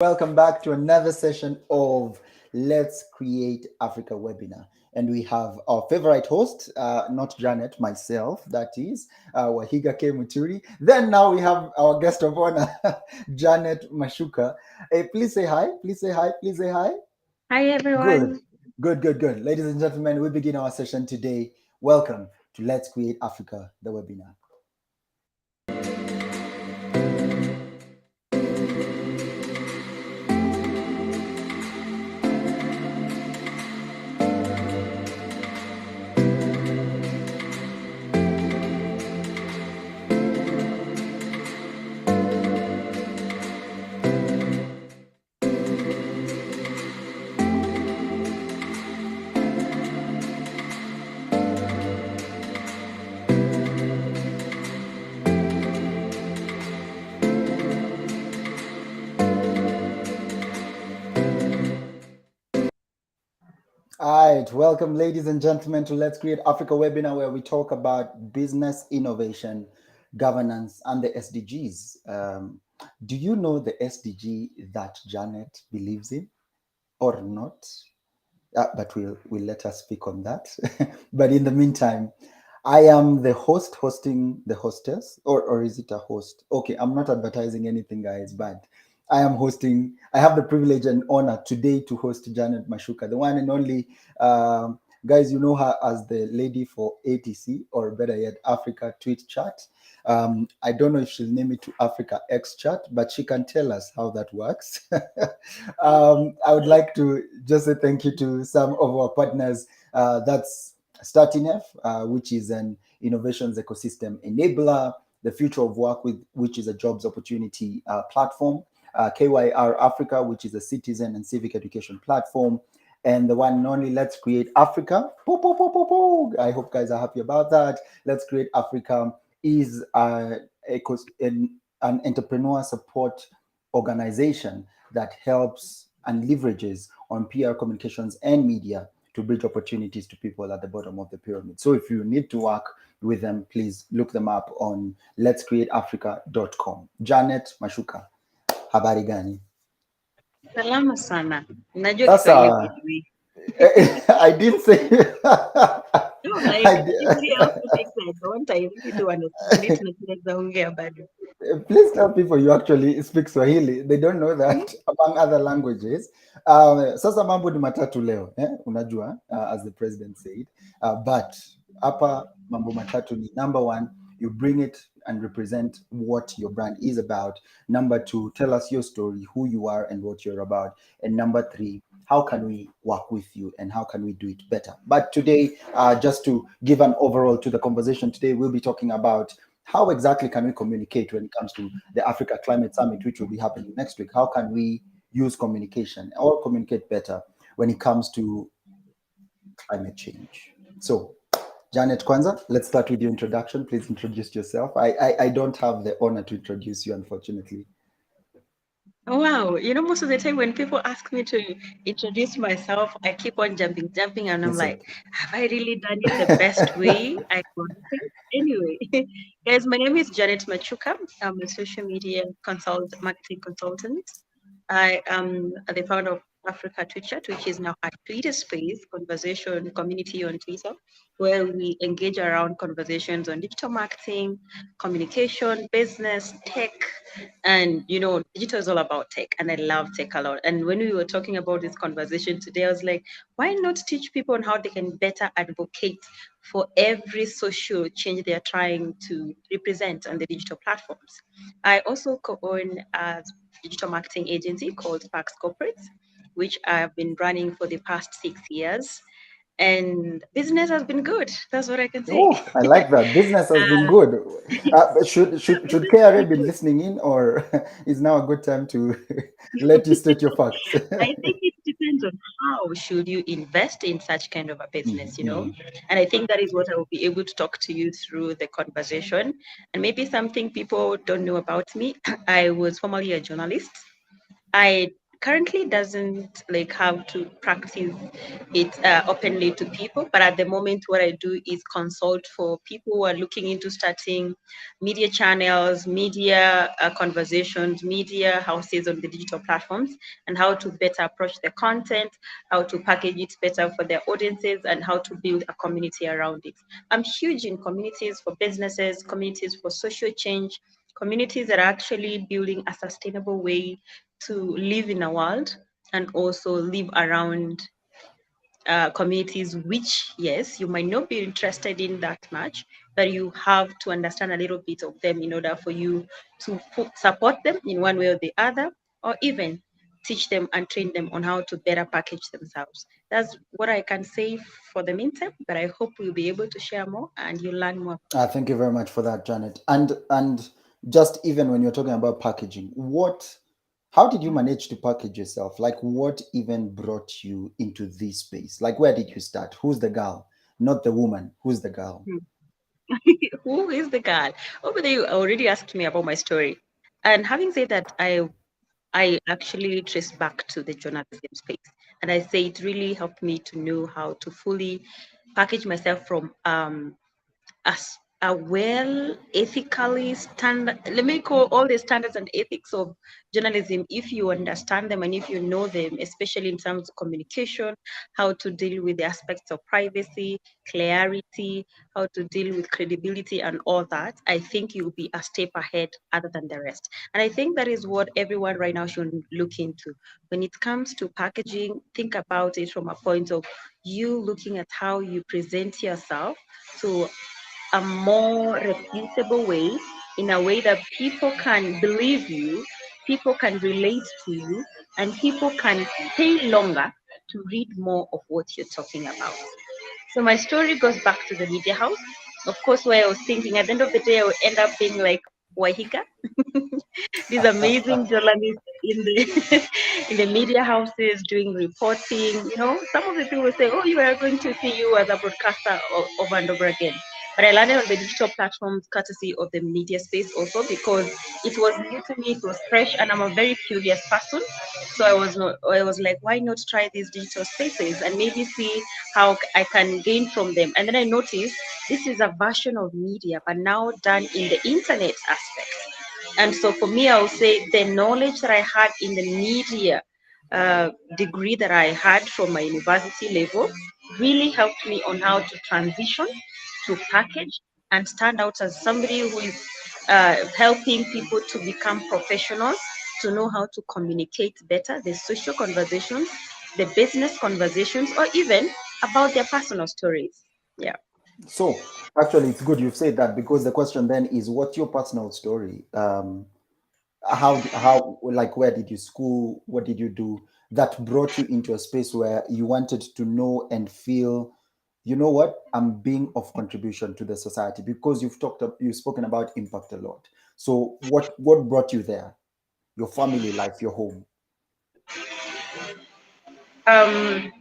Welcome back to another session of Let's Create Africa webinar. And we have our favorite host, not Janet, myself, that is Wahiga K. Muturi. Then now we have our guest of honor, Janet Machuka. Hey, please say hi, please say hi, please say hi. Hi, Good, everyone. good. Ladies and gentlemen, we begin our session today. Welcome to Let's Create Africa, the webinar. All right, welcome, ladies and gentlemen, to Let's Create Africa webinar, where we talk about business innovation, governance, and the SDGs. Do you know the SDG that Janet believes in, or not? But we'll let her speak on that. But in the meantime, I am the host hosting the hostess, or is it a host? Okay, I'm not advertising anything, guys, but I am hosting. I have the privilege and honor today to host Janet Machuka, the one and only. Guys, you know her as the lady for ATC, or better yet, Africa Tweet Chat. I don't know if she'll name it to Africa X Chat, but she can tell us how that works. I would like to just say thank you to some of our partners. That's Starting F, which is an innovations ecosystem enabler, the Future of Work, which is a jobs opportunity platform, KYR Africa, which is a citizen and civic education platform, and the one and only Let's Create Africa. I hope guys are happy about that. Let's Create Africa is an entrepreneur support organization that helps and leverages on PR communications and media to bridge opportunities to people at the bottom of the pyramid. So if you need to work with them, please look them up on letscreateafrica.com. Janet Machuka, habari gani? Salama sana. Najua Kiswahili by Sasa the way. I didn't say No, like I, every Africa I don't, I really do understand it. Tunaweza ongea bado. please tell people you actually speak Swahili. They don't know Hmm? that among other languages. Sasa mambo ni matatu leo, unajua, as the president said. But hapa mambo matatu ni number one, you bring it and represent what your brand is about. Number two, tell us your story, who you are and what you're about. And number three, how can we work with you and how can we do it better? But today, just to give an overall to the conversation today, we'll be talking about how exactly can we communicate when it comes to the Africa Climate Summit, which will be happening next week? How can we use communication or communicate better when it comes to climate change? So, Janet Kwanza, let's start with your introduction. Please introduce yourself. I don't have the honor to introduce you, unfortunately. Oh, wow. Most of the time when people ask me to introduce myself, I keep on jumping, and I'm Listen, like, have I really done it the best way I could think? Anyway, guys, my name is Janet Machuka. I'm a social media marketing consultant. I am the founder of Africa Tweet Chat, which is now a Twitter space conversation community on Twitter, where we engage around conversations on digital marketing, communication, business, tech, and digital is all about tech, and I love tech a lot. And when we were talking about this conversation today, I was like, why not teach people on how they can better advocate for every social change they are trying to represent on the digital platforms? I also co-own a digital marketing agency called Sparks Corporates, which I've been running for the past 6 years. And business has been good. That's what I can say. oh, I like that. Business has been uh, good. Should business has KRA been be good. listening in, or is now a good time to let you state your facts? I think it depends on how should you invest in such kind of a business, Mhm. And I think that is what I will be able to talk to you through the conversation. And maybe something people don't know about me. I was formerly a journalist. I currently doesn't like how to practice it openly to people, but at the moment what I do is consult for people who are looking into starting media channels, media conversations, media houses on the digital platforms, and how to better approach the content, how to package it better for their audiences, and how to build a community around it. I'm huge in communities for businesses, communities for social change, communities that are actually building a sustainable way to live in a world and also live around communities which, yes, you might not be interested in that much, but you have to understand a little bit of them in order for you to support them in one way or the other, or even teach them and train them on how to better package themselves. That's what I can say for the meantime, but I hope we'll be able to share more and you learn more. Thank you very much for that, Janet. And just even when you're talking about packaging, how did you manage to package yourself? Like, what even brought you into this space? Like, where did you start? Who's the girl? Not the woman. Who's the girl? Who is the girl? Over there, you already asked me about my story. And having said that, I actually trace back to the journalism space. And I say it really helped me to know how to fully package myself from as a well ethically standard, let me call all the standards and ethics of journalism. If you understand them and if you know them, especially in terms of communication, how to deal with the aspects of privacy, clarity, how to deal with credibility and all that, I think you'll be a step ahead other than the rest. And I think that is what everyone right now should look into. When it comes to packaging, think about it from a point of you looking at how you present yourself to a more reputable way, in a way that people can believe you, people can relate to you, and people can stay longer to read more of what you're talking about. So my story goes back to the media house. Of course, where I was thinking at the end of the day, I would end up being like Wahika, these amazing journalists in the in the media houses doing reporting. You know, some of the people will say, "Oh, you are going to see you as a broadcaster over and over again." But I landed on the digital platforms courtesy of the media space also because it was new to me, it was fresh, and I'm a very curious person. So I was like, why not try these digital spaces and maybe see how I can gain from them? And then I noticed this is a version of media, but now done in the internet aspect. And so for me, I would say the knowledge that I had in the media degree that I had from my university level really helped me on how to transition, to package, and stand out as somebody who is helping people to become professionals, to know how to communicate better, the social conversations, the business conversations, or even about their personal stories. Yeah. So, actually, it's good you've said that because the question then is, what's your personal story? Like, where did you school? What did you do that brought you into a space where you wanted to know and feel, you know what, I'm being of contribution to the society? Because you've spoken about impact a lot. So, what brought you there? Your family life, your home. Um,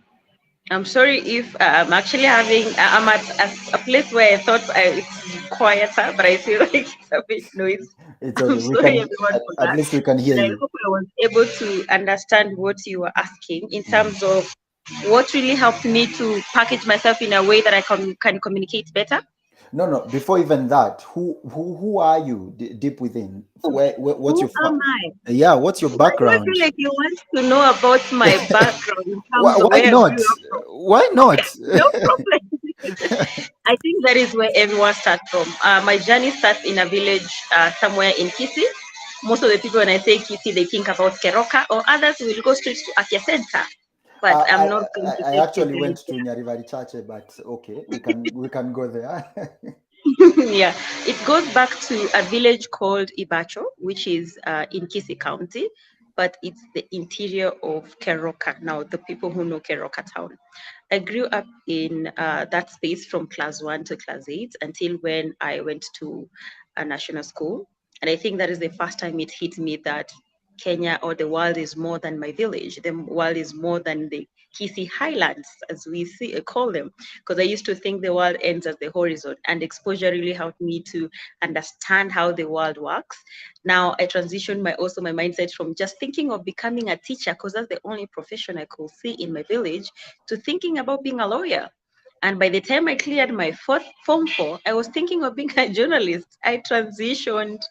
I'm sorry if I'm actually I'm at a place where I thought it's quieter, but I feel like it's a bit noisy. It's I'm okay. We sorry, can everyone, for at that. least we can hear But I you. hope I was able to understand what you were asking in terms of what really helped me to package myself in a way that I can communicate better. No, no. Before even that, who are you deep within? Oh, What's who your am I? yeah? What's your Why do I background? feel like you want to know about my background in terms of Why where I not? grew up from? Why Okay, not? no problem. I think that is where everyone starts from. My journey starts in a village somewhere in Kisi. Most of the people, when I say Kisi, they think about Keroka, or others will go straight to Akia Center. But I'm I, not going to I take the actually went village to Nyarivari Church, but okay, we can go there. yeah, it goes back to a village called Ibacho, which is in Kisi County, but it's the interior of Keroka. Now, the people who know Keroka town. I grew up in that space from class 1 to class 8 until when I went to a national school. And I think that is the first time it hit me that Kenya or the world is more than my village. The world is more than the Kisii Highlands, as we call them. Because I used to think the world ends at the horizon, and exposure really helped me to understand how the world works. Now I transitioned my mindset from just thinking of becoming a teacher, because that's the only profession I could see in my village, to thinking about being a lawyer. And by the time I cleared my fourth form four, I was thinking of being a journalist. I transitioned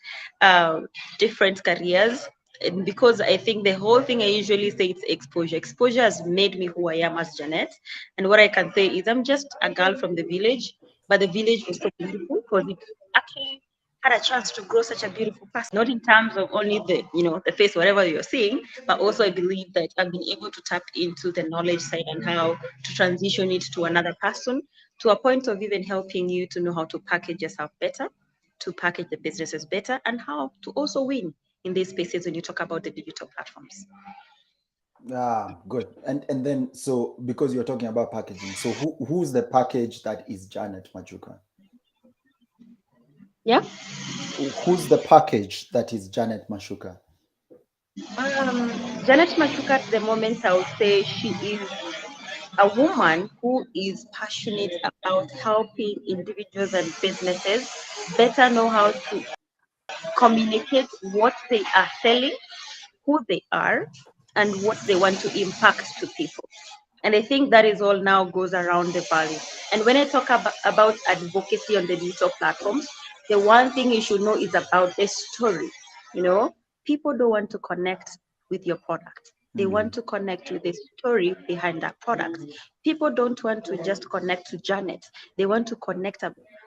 uh, different careers. And because I think the whole thing I usually say it's exposure. Exposure has made me who I am as Janet. And what I can say is I'm just a girl from the village, but the village was so beautiful because it actually had a chance to grow such a beautiful person, not in terms of only the face, whatever you're seeing, but also I believe that I've been able to tap into the knowledge side and how to transition it to another person, to a point of even helping you to know how to package yourself better, to package the businesses better, and how to also win in these spaces when you talk about the digital platforms. Ah, good. And then, so because you're talking about packaging, so who's the package that is Janet Machuka? Yeah. Who's the package that is Janet Machuka? Um, Janet Machuka, at the moment, I would say she is a woman who is passionate about helping individuals and businesses better know how to communicate what they are selling, who they are, and what they want to impact to people. And I think that is all now goes around the valley. And when I talk about advocacy on the digital platforms, the one thing you should know is about the story. You know, people don't want to connect with your product. They want to connect with the story behind that product. People don't want to just connect to Janet. They want to connect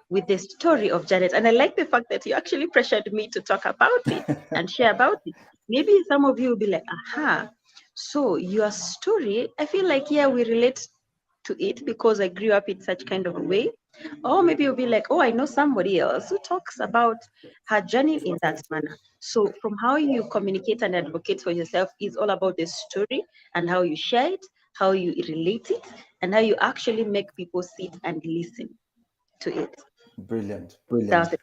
with the story of Janet. And I like the fact that you actually pressured me to talk about it and share about it. Maybe some of you will be like, aha, so your story, I feel like, yeah, we relate to it because I grew up in such kind of a way. Or maybe you'll be like, oh, I know somebody else who talks about her journey in that manner. So from how you communicate and advocate for yourself is all about the story and how you share it, how you relate it, and how you actually make people sit and listen to it. Brilliant, That's brilliant. it.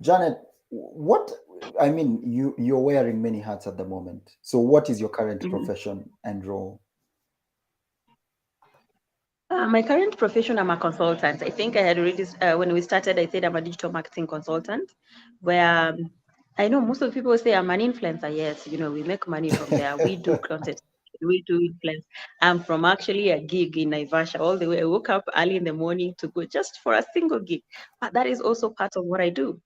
Janet, what, I mean, you're wearing many hats at the moment. So what is your current Mhm. profession and role? My current profession, I'm a consultant. I think I had already, when we started, I said I'm a digital marketing consultant, where I know most of the people say I'm an influencer. Yes, we make money from there. We do content, we do influence. I'm from actually a gig in Naivasha all the way. I woke up early in the morning to go just for a single gig. But that is also part of what I do.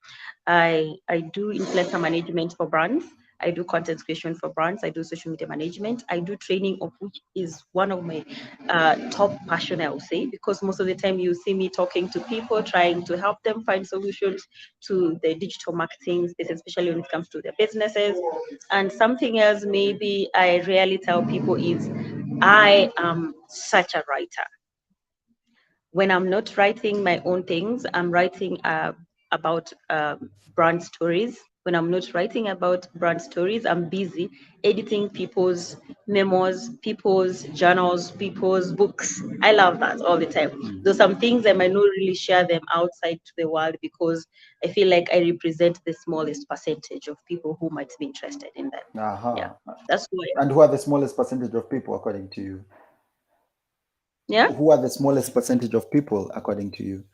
I do influencer management for brands. I do content creation for brands. I do social media management. I do training, of which is one of my top passion, I would say, because most of the time you see me talking to people, trying to help them find solutions to the digital marketing space, especially when it comes to their businesses. And something else, maybe I rarely tell people is I am such a writer. When I'm not writing my own things, I'm writing about brand stories. When I'm not writing about brand stories, I'm busy editing people's memos, people's journals, people's books. I love that all the time. Though some things I might not really share them outside to the world because I feel like I represent the smallest percentage of people who might be interested in them. Yeah, Aha. that's why. And who are the smallest percentage of people according to you? Yeah. Who are the smallest percentage of people according to you?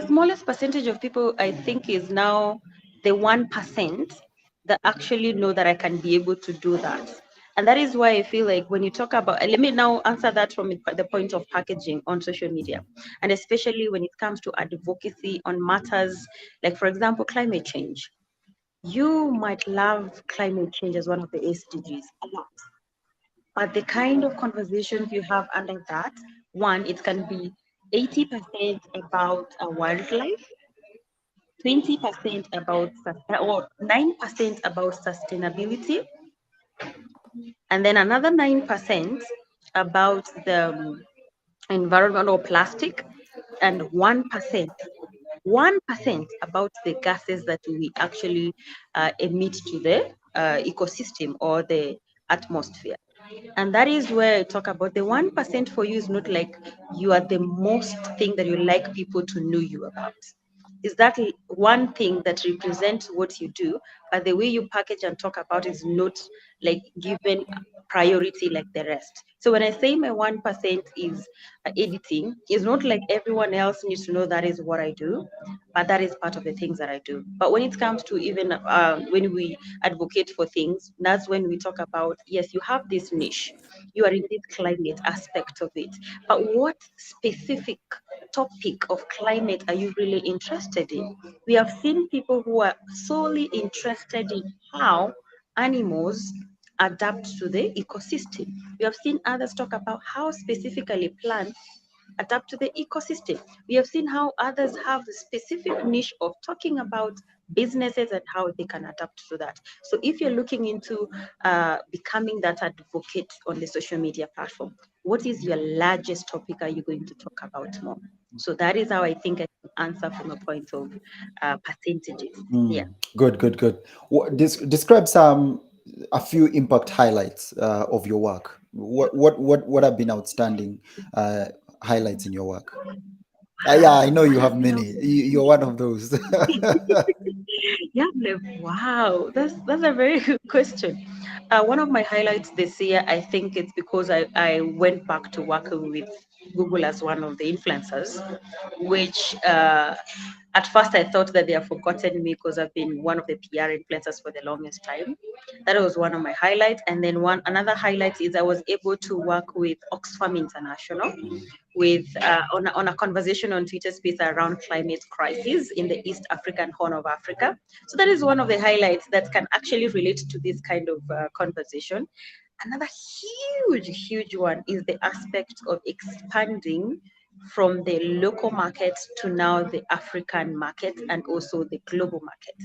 Smallest percentage of people, I think, is now the 1% that actually know that I can be able to do that. And that is why I feel like when you talk about, let me now answer that from the point of packaging on social media. And especially when it comes to advocacy on matters like, for example, climate change. You might love climate change as one of the SDGs a lot. But the kind of conversations you have under that, one, it can be 80% about wildlife, 20% about or 9% about sustainability, and then another 9% about the environmental plastic, and 1% about the gases that we actually emit to the ecosystem or the atmosphere. And that is where I talk about the 1% for you is not like you are the most thing that you like people to know you about. is that one thing that represents what you do, but the way you package and talk about is not like given priority like the rest. So when I say my 1% is editing, it's not like everyone else needs to know that is what I do, but that is part of the things that I do. But when it comes to even when we advocate for things, that's when we talk about, yes, you have this niche, you are in this climate aspect of it, but what specific topic of climate are you really interested in? We have seen people who are solely interested in how animals adapt to the ecosystem. We have seen others talk about how specifically plants adapt to the ecosystem. We have seen how others have a specific niche of talking about businesses and how they can adapt to that. So if you're looking into becoming that advocate on the social media platform, what is your largest topic are you going to talk about more? So that is how I think I can answer from a point of percentages. Yeah. Good, good, good. Describe some a few impact highlights of your work. What have been outstanding uh, highlights in your work? Yeah, Wow. I know What you have have been many. out? You're one of those. Yeah, I'm like, wow, that's a very good question. One of my highlights this year, I think it's because I went back to working with Google as one of the influencers, which at first I thought that they have forgotten me because I've been one of the PR influencers for the longest time. That was one of my highlights. And then another highlight is I was able to work with Oxfam International with on a conversation on Twitter space around climate crisis in the East African Horn of Africa. So that is one of the highlights that can actually relate to this kind of conversation. Another huge one is the aspect of expanding from the local market to now the African market and also the global market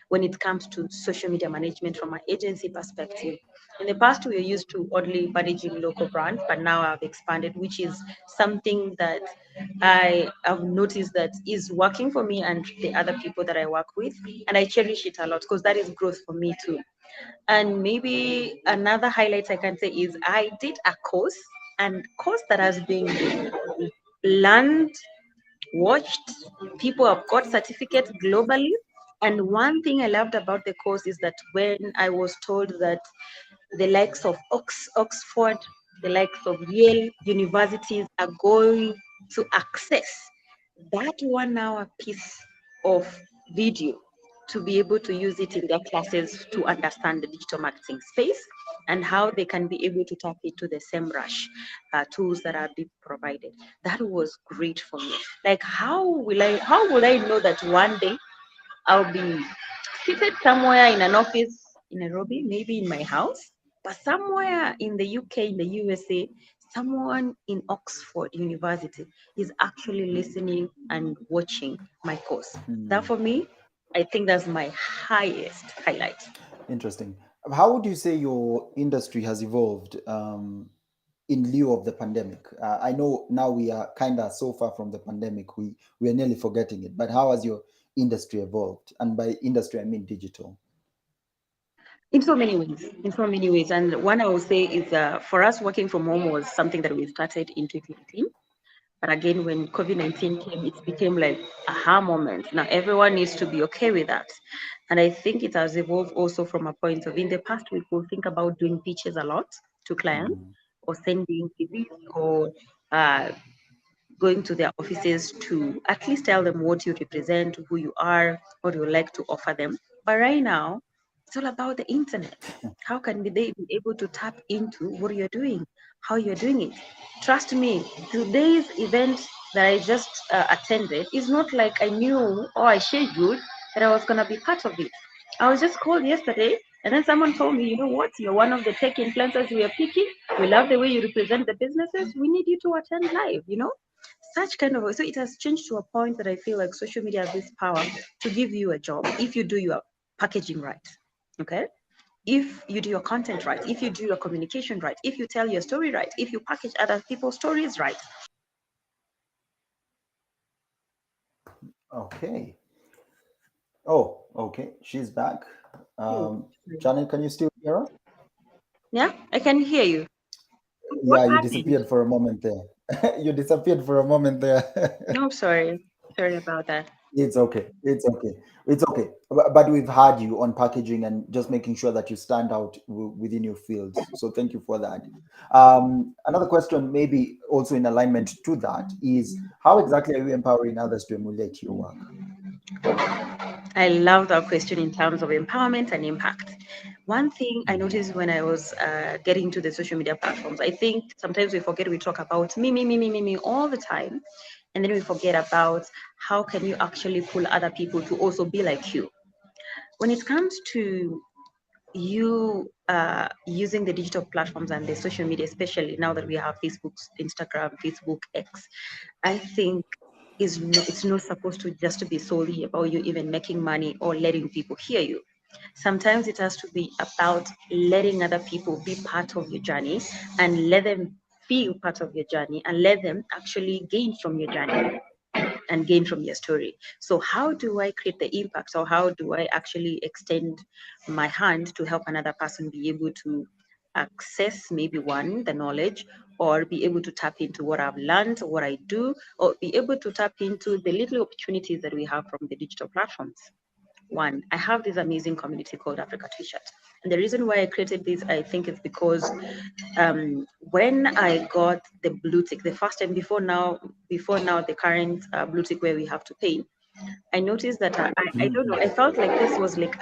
when it comes to social media management from an agency perspective. In the past, we were used to only managing local brands, but now I've expanded, which is something that I have noticed that is working for me and the other people that I work with. And I cherish it a lot because that is growth for me too. And maybe another highlight I can say is I did a course, and course that has been learned, watched, people have got certificates globally. And one thing I loved about the course is that when I was told that the likes of Oxford, the likes of Yale universities are going to access that 1 hour piece of video to be able to use it in their classes to understand the digital marketing space and how they can be able to tap into the same rush tools that are being provided. That was great for me. Like, how will I know that one day I'll be seated somewhere in an office in Nairobi, maybe in my house, but somewhere in the UK, in the USA, someone in Oxford University is actually listening and watching my course. That for me, I think that's my highest highlight. Interesting. How would you say your industry has evolved in lieu of the pandemic? I know now we are kind of so far from the pandemic, we are nearly forgetting it. But how has your industry evolved? And by industry, I mean digital. In so many ways, in so many ways. And one I would say is for us, working from home was something that we started in 2018. But again, when COVID-19 came, it became like aha moment. Now everyone needs to be okay with that. And I think it has evolved also from a point of in the past, we could think about doing pitches a lot to clients or sending CVs or uh, going to their offices to at least tell them what you represent, who you are, what you would like to offer them. But right now, it's all about the internet. How can they be able to tap into what you're doing, how you're doing it? Trust me, today's event that I just attended is not like I knew or I scheduled that I was going to be part of it. I was just called yesterday, and then someone told me, you know what, you're one of the tech influencers we are picking. We love the way you represent the businesses. We need you to attend live, such kind of. So it has changed to a point that I feel like social media has this power to give you a job if you do your packaging right. Okay. If you do your content right, if you do your communication right, if you tell your story right, if you package other people's stories right. Okay. Oh, okay. She's back. Hmm. Janet, can you still hear us? Yeah, I can hear you. What Yeah, you happened? disappeared for a moment there. You disappeared for a moment there. No, sorry. Sorry about that. It's okay. It's okay. It's okay. But we've had you on packaging and just making sure that you stand out within your fields. So thank you for that. Another question, maybe also in alignment to that, is how exactly are you empowering others to emulate your work? I love that question in terms of empowerment and impact. One thing I noticed when I was getting to the social media platforms, I think sometimes we forget, we talk about me all the time. And then we forget about how can you actually pull other people to also be like you. When it comes to you using the digital platforms and the social media, especially now that we have Facebook, Instagram, Facebook, X, I think it's not supposed to just to be solely about you even making money or letting people hear you. Sometimes it has to be about letting other people be part of your journey and let them feel part of your journey and let them actually gain from your journey and gain from your story. So, how do I create the impact, or how do I actually extend my hand to help another person be able to access maybe one, the knowledge, or be able to tap into what I've learned, what I do, or be able to tap into the little opportunities that we have from the digital platforms? One, I have this amazing community called Africa T-shirt. And the reason why I created this, I think, is because when I got the blue tick the first time, before now the current blue tick where we have to pay, I noticed that I don't know, I felt like this was like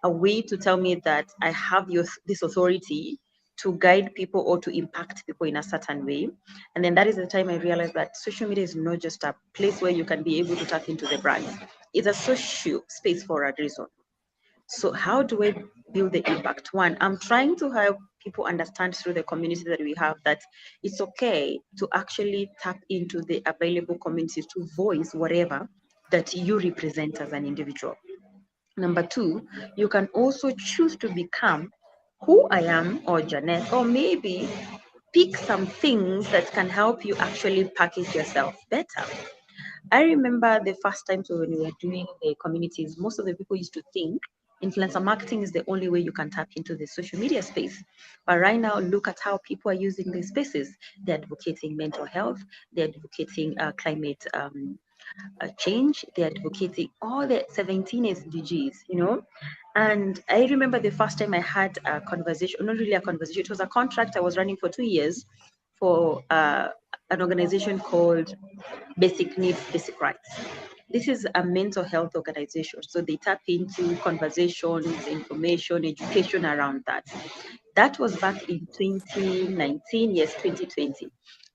a way to tell me that I have this authority to guide people or to impact people in a certain way. And then that is the time I realized that social media is not just a place where you can be able to tap into the brand. It's a social space for a reason. So how do I build the impact? One, I'm trying to help people understand through the community that we have that it's okay to actually tap into the available communities to voice whatever that you represent as an individual. Number two, you can also choose to become who I am or Janet, or maybe pick some things that can help you actually package yourself better. I remember the first time, so when we were doing the communities, most of the people used to think influencer marketing is the only way you can tap into the social media space. But right now, look at how people are using these spaces. They're advocating mental health, they're advocating climate change, they're advocating all the 17 SDGs, you know. And I remember the first time I had a conversation, not really a conversation, it was a contract I was running for 2 years for an organization called Basic Needs, Basic Rights. This is a mental health organization. So they tap into conversations, information, education around that. That was back in 2019, yes, 2020.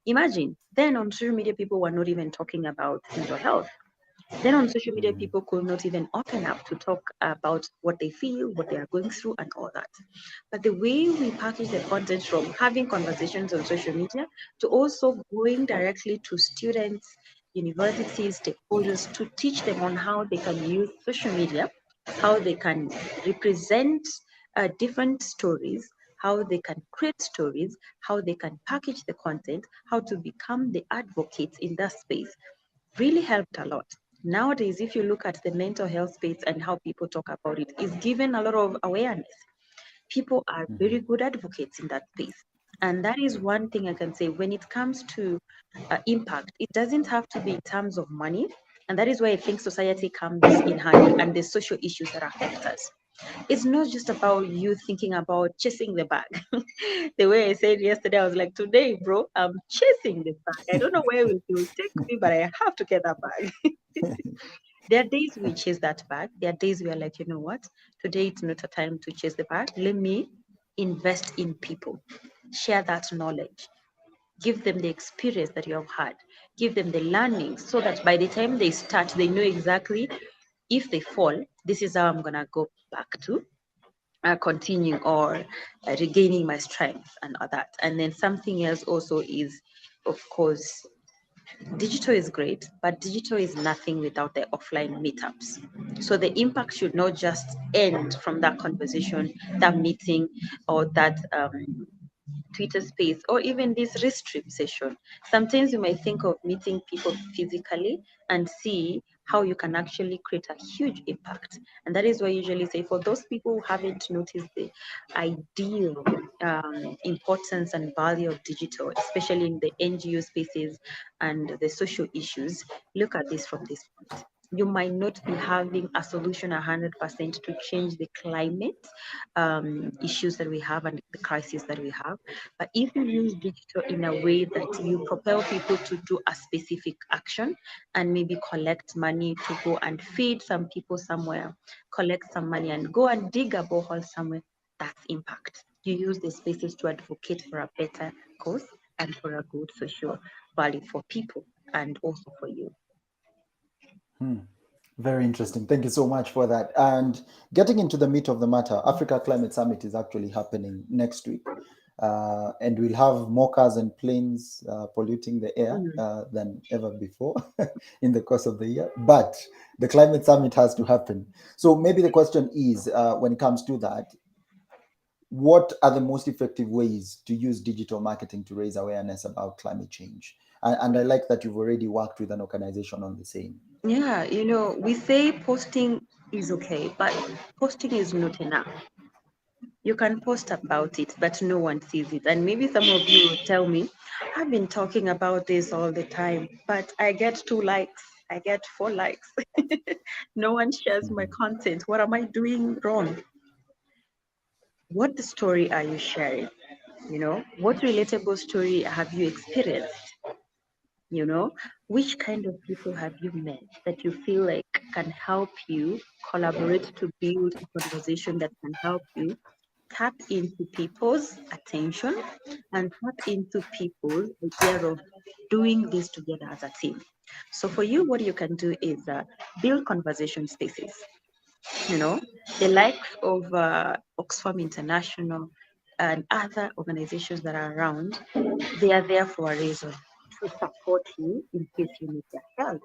Imagine, then on social media, people were not even talking about mental health. Then on social media, people could not even open up to talk about what they feel, what they are going through, and all that. But the way we package the content from having conversations on social media to also going directly to students, universities, stakeholders to teach them on how they can use social media, how they can represent different stories, how they can create stories, how they can package the content, how to become the advocates in that space really helped a lot. Nowadays, if you look at the mental health space and how people talk about it, it's given a lot of awareness. People are very good advocates in that space. And that is one thing I can say when it comes to impact, it doesn't have to be in terms of money. And that is why I think society comes in handy and the social issues that affect us. It's not just about you thinking about chasing the bag. The way I said yesterday, I was like, today, bro, I'm chasing the bag. I don't know where it will take me, but I have to get that bag. There are days we chase that bag. There are days we are like, you know what? Today it's not a time to chase the bag. Let me invest in people, share that knowledge, give them the experience that you have had, give them the learning so that by the time they start, they know exactly if they fall, this is how I'm going to go back to continue or regaining my strength and all that. And then something else also is, of course, digital is great, but digital is nothing without the offline meetups. So the impact should not just end from that conversation, that meeting, or that Twitter space, or even this Restream session. Sometimes you might think of meeting people physically and see how you can actually create a huge impact. And that is why I usually say for those people who haven't noticed the ideal importance and value of digital, especially in the NGO spaces and the social issues, look at this from this point. You might not be having a solution 100% to change the climate issues that we have and the crisis that we have. But if you use digital in a way that you propel people to do a specific action and maybe collect money to go and feed some people somewhere, collect some money and go and dig a borehole somewhere, that's impact. You use the spaces to advocate for a better cause and for a good social value for people and also for you. Hmm. Very interesting. Thank you so much for that. And getting into the meat of the matter, Africa Climate Summit is actually happening next week. And we'll have more cars and planes polluting the air Mm. than ever before in the course of the year. But the climate summit has to happen. So maybe the question is, when it comes to that, what are the most effective ways to use digital marketing to raise awareness about climate change? And I like that you've already worked with an organization on the same. Yeah, we say posting is okay, but posting is not enough. You can post about it, but no one sees it. And maybe some of you will tell me, I've been talking about this all the time, but I get 2 likes, I get 4 likes. No one shares my Mhm. content. What am I doing wrong? What story are you sharing? What relatable story have you experienced? you know which kind of people have you met that you feel like can help you collaborate to build a conversation that can help you tap into people's attention and tap into people's idea of doing this together as a team. So for you, what you can do is build conversation spaces. you know, the likes of Oxfam International and other organizations that are around, they are there for a reason, to support you in case you need their help.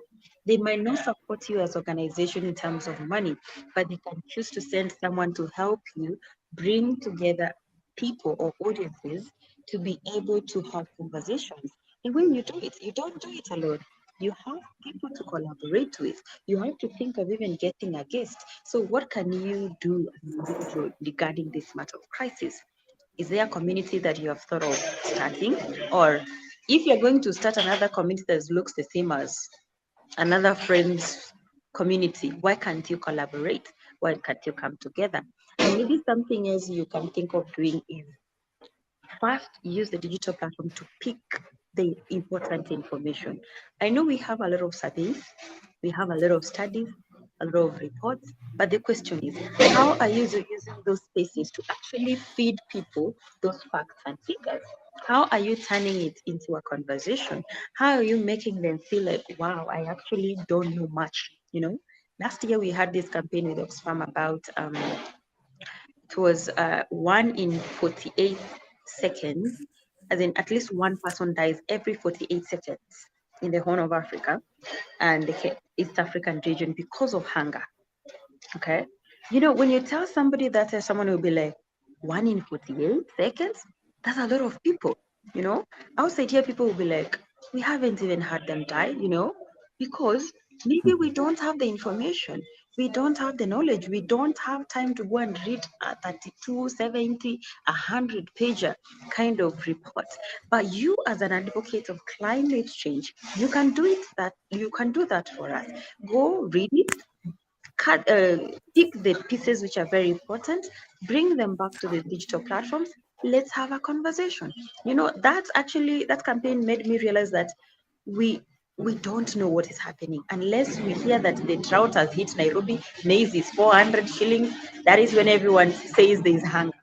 They might not support you as organization in terms of money, but they can choose to send someone to help you bring together people or audiences to be able to have conversations. And when you do it, you don't do it alone. You have people to collaborate with. You have to think of even getting a guest. So, what can you do as an individual regarding this matter of crisis? Is there a community that you have thought of starting? Or if you're going to start another community that looks the same as another friend's community, why can't you collaborate? Why can't you come together? And maybe something else you can think of doing is first use the digital platform to pick the important information. I know we have a lot of surveys, we have a lot of studies, a lot of reports, but the question is, how are you using those spaces to actually feed people those facts and figures? How are you turning it into a conversation? How are you making them feel like, wow, I actually don't know much? Last year we had this campaign with Oxfam about it was 1 in 48 seconds, as in at least one person dies every 48 seconds in the Horn of Africa and the East African region because of hunger. Okay. When you tell somebody that, someone will be like, 1 in 48 seconds? That's a lot of people. You know, Outside here, people will be like, we haven't even had them die, because maybe we Mhm. don't have the information. We don't have the knowledge. We don't have time to go and read a 32, 70, 100 pager kind of report. But you, as an advocate of climate change, you can do that for us. Go read it, cut, pick the pieces which are very important, bring them back to the digital platforms. Let's have a conversation. That campaign made me realize that we we don't know what is happening unless we hear that the drought has hit Nairobi. Maize is 400 shillings. That is when everyone says there is hunger.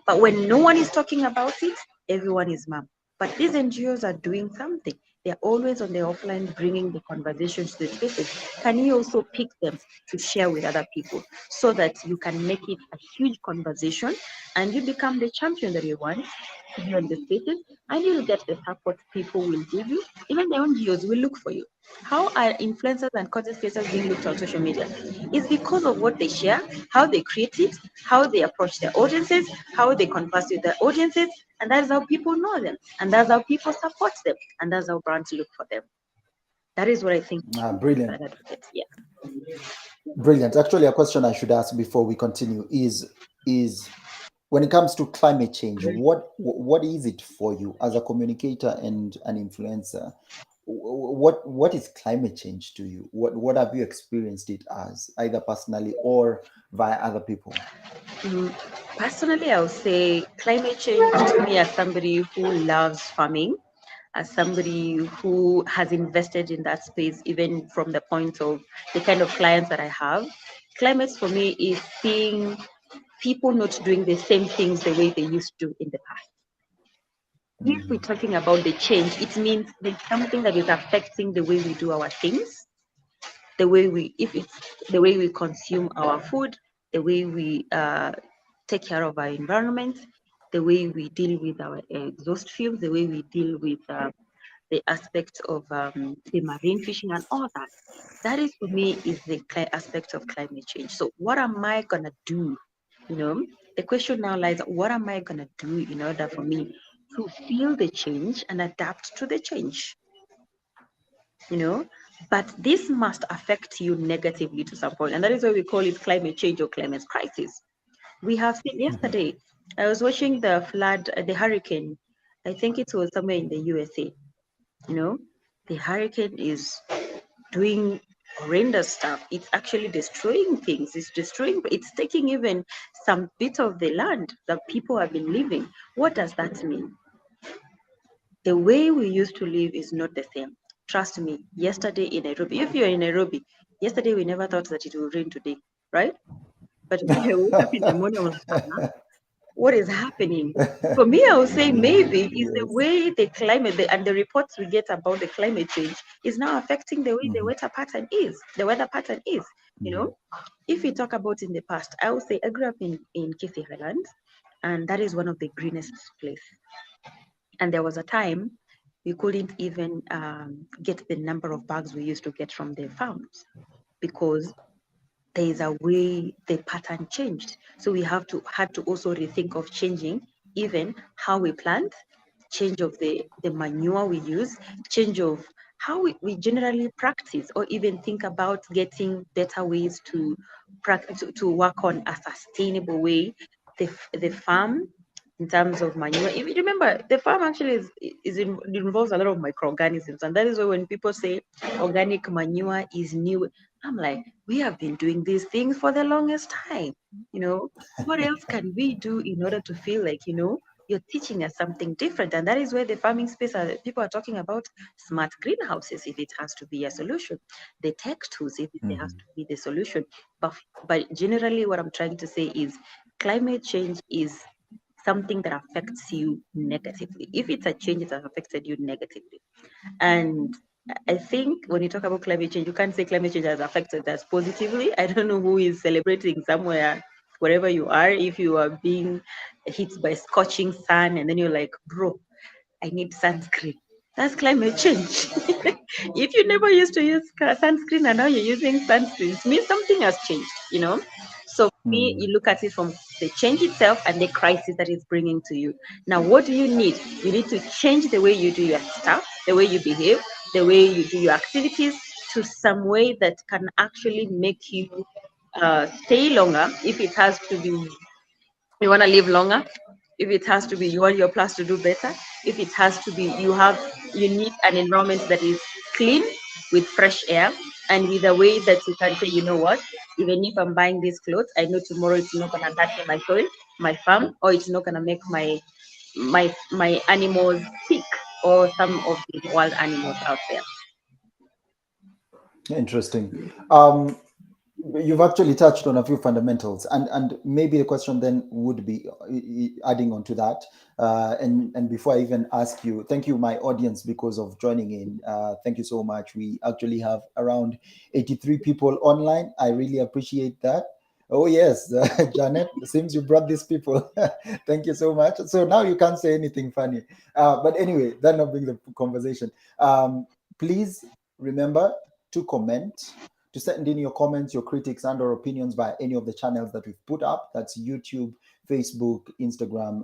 But when no one is talking about it, everyone is mum. But these NGOs are doing something. They're always on the offline bringing the conversations to the spaces. Can you also pick them to share with other people so that you can make it a huge conversation and you become the champion that you want to be on the spaces, and you'll get the support people will give you. Even the NGOs will look for you. How are influencers and content creators being looked on social media? It's because of what they share, how they create it, how they approach their audiences, how they converse with their audiences, and that's how people know them, and that's how people support them, and that's how brands look for them. That is what I think we should do as Brilliant. advocates. Yeah. Brilliant. Actually, a question I should ask before we continue is when it comes to climate change, what is it for you as a communicator and an influencer? what is climate change to you? What have you experienced it as, either personally or via other people? Mm, Personally, I would say climate change to me, as somebody who loves farming, as somebody who has invested in that space, even from the point of the kind of clients that I have, climate for me is seeing people not doing the same things the way they used to in the past. If we're Mhm. talking about the change, it means there's something that is affecting the way we do our things, the way we, if it's the way we consume our food, the way we take care of our environment, the way we deal with our exhaust fumes, the way we deal with the aspect of the marine fishing and all that. That is for me is the aspect of climate change. So what am I gonna do? You know, the question now lies: what am I gonna do in order for me to feel the change and adapt to the change? You know, but this must affect you negatively to some point, and that is why we call it climate change or climate crisis. We have seen Mhm. yesterday, I was watching the flood, the hurricane. I think it was somewhere in the USA. You know, the hurricane is doing horrendous stuff. It's actually destroying things. It's destroying, it's taking even some bit of the land that people have been living. What does that mean? The way we used to live is not the same. Trust me, yesterday in Nairobi, if you're in Nairobi, yesterday we never thought that it would rain today, right? But when I woke up in the morning, I was like, what is happening? For me, I would say maybe is the Yes. way the climate and the reports we get about the climate change is now affecting the way the Mhm. weather pattern is. The weather pattern is, you Mhm. know. If we talk about in the past, I would say I grew up in Kisii Highlands, and that is one of the greenest place. And there was a time we couldn't even get the number of bags we used to get from the farms because there is a way the pattern changed. So we have to had to also rethink of changing even how we plant, change of the manure we use, change of how we generally practice or even think about getting better ways to practice to work on a sustainable way the farm in terms of manure. If you remember, the farm actually it involves a lot of microorganisms, and that is why when people say organic manure is new, I'm like, we have been doing these things for the longest time. You know, what else can we do in order to feel like, you're teaching us something different? And that is where the farming space, people are talking about smart greenhouses, if it has to be a solution, the tech tools, if it has Mhm. to be the solution. But generally, what I'm trying to say is climate change is something that affects you negatively. If it's a change that has affected you negatively. And I think when you talk about climate change, you can't say climate change has affected us positively. I don't know who is celebrating somewhere, wherever you are, if you are being hit by scorching sun and then you're like, bro, I need sunscreen. That's climate change. If you never used to use sunscreen and now you're using sunscreen, it means something has changed. So for me, Mhm. you look at it from the change itself and the crisis that it's bringing to you. Now, what do you need? You need to change the way you do your stuff, the way you behave, the way you do your activities to some way that can actually make you stay longer. If it has to be you want to live longer, if it has to be you want your plants to do better, if it has to be you need an environment that is clean with fresh air and with a way that you can say, you know what, even if I'm buying these clothes, I know tomorrow it's not going to touch my soil, my farm, or it's not going to make my animals sick, or some of the wild animals out there. Interesting. You've actually touched on a few fundamentals, and maybe the question then would be adding on to that. And before I even ask you, thank you, my audience, because of joining in. Thank you so much. We actually have around 83 people online. I really appreciate that. Oh yes, Janet, it seems you brought these people. Thank you so much. So now you can't say anything funny. But anyway, that not being the conversation. Please remember to comment, to send in your comments, your critics, and or opinions via any of the channels that we've put up. That's YouTube, Facebook, Instagram.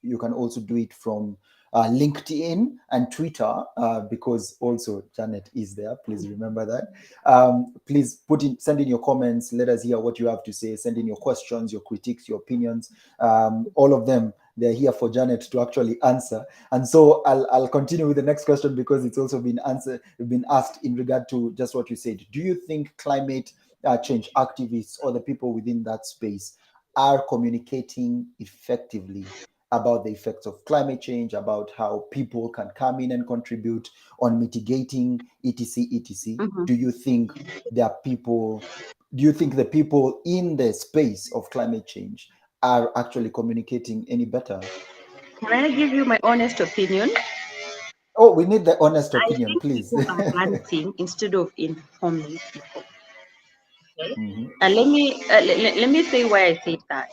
You can also do it from LinkedIn and Twitter, because also Janet is there. Please remember that. Please send in your comments. Let us hear what you have to say. Send in your questions, your critiques, your opinions. All of them they're here for Janet to actually answer. And so I'll continue with the next question because it's also been asked in regard to just what you said. Do you think climate change activists or the people within that space are communicating effectively about the effects of climate change, about how people can come in and contribute on mitigating etc etc? Mm-hmm. Do you think there are people, do you think the people in the space of climate change are actually communicating any better? Can I give you my honest opinion? Oh, we need the honest I opinion, think please. people are ranting instead of informing people. Okay? Mhm. And let me say why I said that.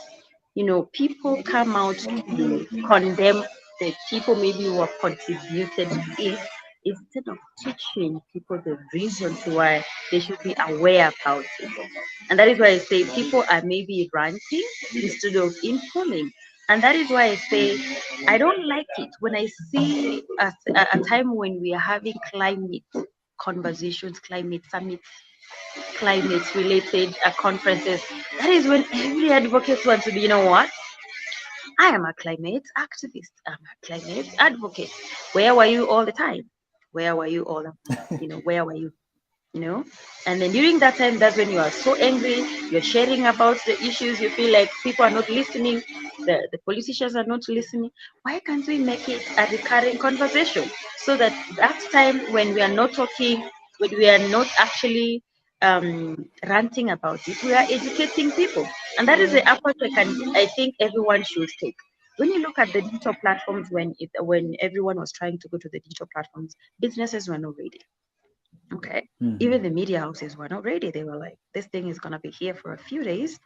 You know, people come out to condemn the people maybe who have contributed to it instead of teaching people the reasons why they should be aware about it. And that is why I say people are maybe ranting instead of informing. And that is why I say I don't like it when I see a time when we are having climate conversations, climate summits, climate related conferences. That is when every advocate wants to be, you know what? I am a climate activist. I'm a climate advocate. Where were you all the time? Where were you all? Where were you? you know and then during that time, that's when you are so angry, you're sharing about the issues, you feel like people are not listening, the politicians are not listening. Why can't we make it a recurring conversation, so that that time when we are not talking, when we are not actually ranting about it, we are educating people? And that is the approach I think everyone should take. When you look at the digital platforms, when everyone was trying to go to the digital platforms, businesses were not ready. Okay. Mhm. Even the media houses were not ready. They were like, this thing is going to be here for a few days.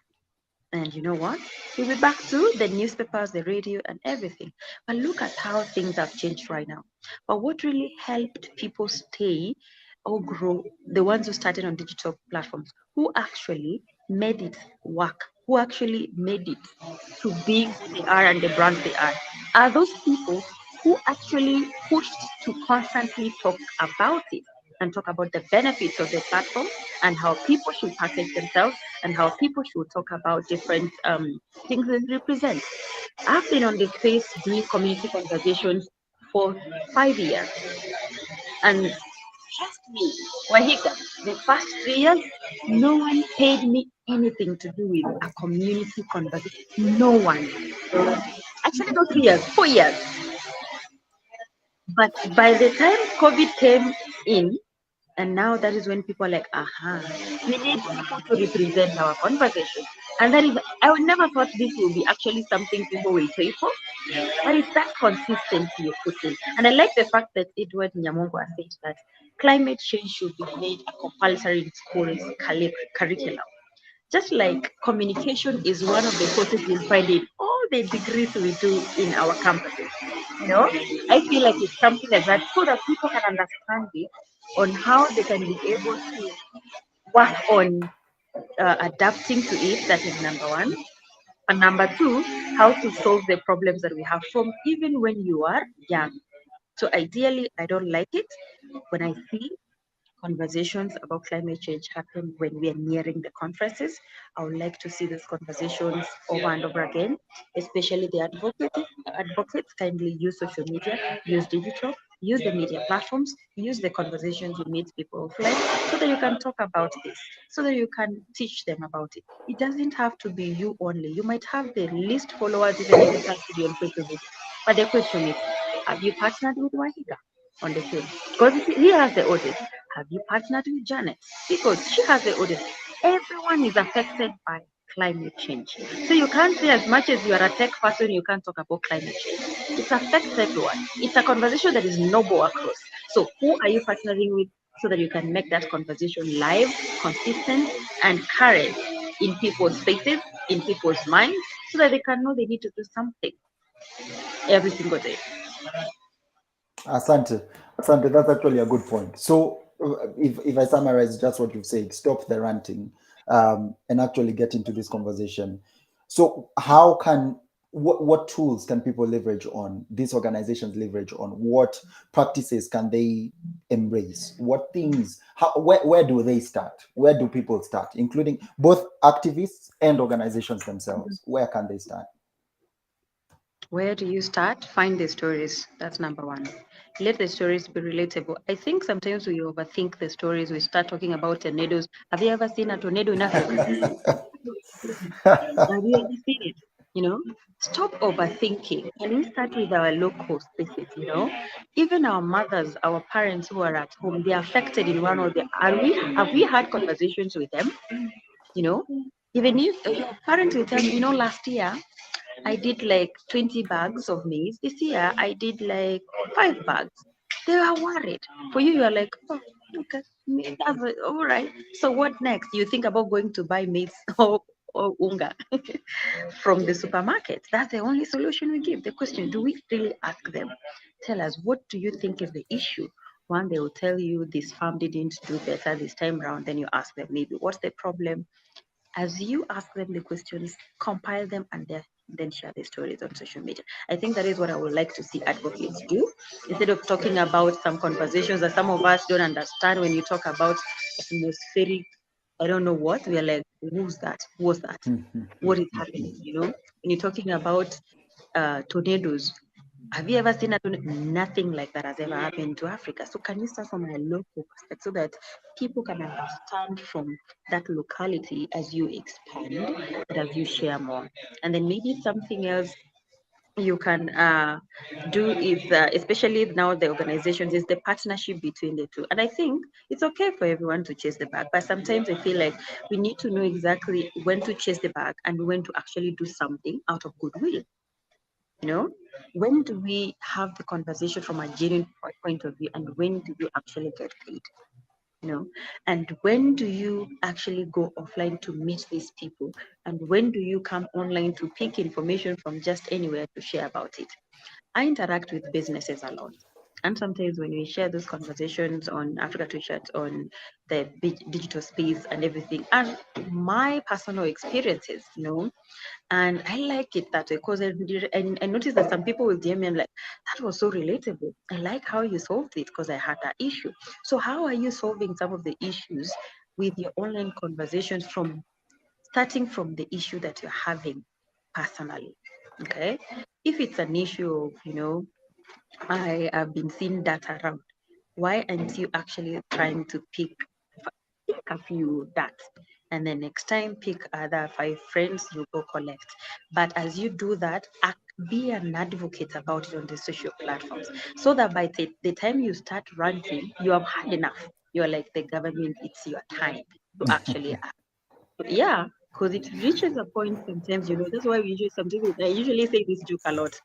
And you know what? We'll be back to the newspapers, the radio, and everything. But look at how things have changed right now. But what really helped people stay or grow, the ones who started on digital platforms, who actually made it work, who actually made it to be who they are and the brand they are those people who actually pushed to constantly talk about it and talk about the benefits of the platform and how people should package themselves and how people should talk about different things that they represent. I've been on the space doing community conversations for 5 years, and trust me, Wahika, the first 3 years, no one paid me anything to do with a community conversation. No one. Actually, not 3 years, 4 years. But by the time COVID came in, and now that is when people are like, aha, we need people to represent our conversation. And that is, I would never thought this will be actually something people will pay for, but it's that consistency you put in. And I like the fact that Edward Nyamongo has said that climate change should be made a compulsory in schools curriculum. Just like communication is one of the courses you'll find in all the degrees we do in our campuses. You know, I feel like it's something like that so that people can understand it on how they can be able to work on adapting to it. That is number one. And number two, how to solve the problems that we have from even when you are young. So ideally, I don't like it when I see conversations about climate change happen when we are nearing the conferences. I would like to see these conversations over and over again, especially the advocates kindly use social media, use digital, use the media platforms, use the conversations you meet people offline so that you can talk about this, so that you can teach them about it. It doesn't have to be you only. You might have the least followers even if you can't video on social media. But the question is, have you partnered with Wahiga on the film? Because he has the audience. Have you partnered with Janet? Because she has the audience. Everyone is affected by climate change. So you can't say as much as you are a tech person, you can't talk about climate change. It affects everyone. It's a conversation that is noble across. So who are you partnering with so that you can make that conversation live, consistent, and current in people's faces, in people's minds, so that they can know they need to do something every single day. Asante. Asante, that's actually a good point. So, if I summarize just what you've said, stop the ranting and actually get into this conversation. So, how can what tools can people leverage on? These organizations leverage on what practices can they embrace? What things? Where do they start? Where do people start, including both activists and organizations themselves? Where can they start? Where do you start? Find the stories. That's number one. Let the stories be relatable. I think sometimes we overthink the stories. We start talking about tornadoes. Have you ever seen a tornado in Africa? Have you ever seen it? You know, stop overthinking. Can we start with our local spaces? Even our mothers, our parents who are at home, they are affected in one or the. Are we? Have we had conversations with them? You know, even if your parents will tell you, last year I did like 20 bags of maize. This year I did like 5 bags. They are worried. For you, you are like, oh, okay, that's it. All right. So what next? You think about going to buy maize or unga from the supermarket. That's the only solution we give. The question, do we really ask them? Tell us, what do you think is the issue? One, they will tell you this farm didn't do better this time around. Then you ask them, maybe, what's the problem? As you ask them the questions, compile them, and then share the stories on social media. I think that is what I would like to see advocates do. Instead of talking about some conversations that some of us don't understand, when you talk about atmospheric, I don't know what, we are like, who's that? What's that? What is happening? When you're talking about tornadoes, have you ever seen a tornado? Nothing like that has ever happened to Africa. So can you start from a local perspective so that people can understand from that locality as you expand and as you share more? And then maybe something else you can do is, especially now the organizations, is the partnership between the two. And I think it's okay for everyone to chase the bag, but sometimes I feel like we need to know exactly when to chase the bag and when to actually do something out of goodwill. you know when do we have the conversation from a genuine point of view, and when do you actually get paid? And when do you actually go offline to meet these people, and when do you come online to pick information from just anywhere to share about it? I interact with businesses a lot. And sometimes when we share those conversations on Africa to Chat, on the digital space and everything, and my personal experiences, and I like it that way because I noticed that some people will DM me and like, that was so relatable. I like how you solved it because I had that issue. So how are you solving some of the issues with your online conversations, from starting from the issue that you're having personally? Okay. If it's an issue of, I have been seeing that around, why aren't you actually trying to pick a few that, and then next time pick other 5 friends you go collect? But as you do that, be an advocate about it on the social platforms, so that by the time you start ranting, you have had enough. You're like, the government, it's your time to actually act. Yeah, because it reaches a point sometimes, that's why we usually, sometimes I usually say this joke a lot.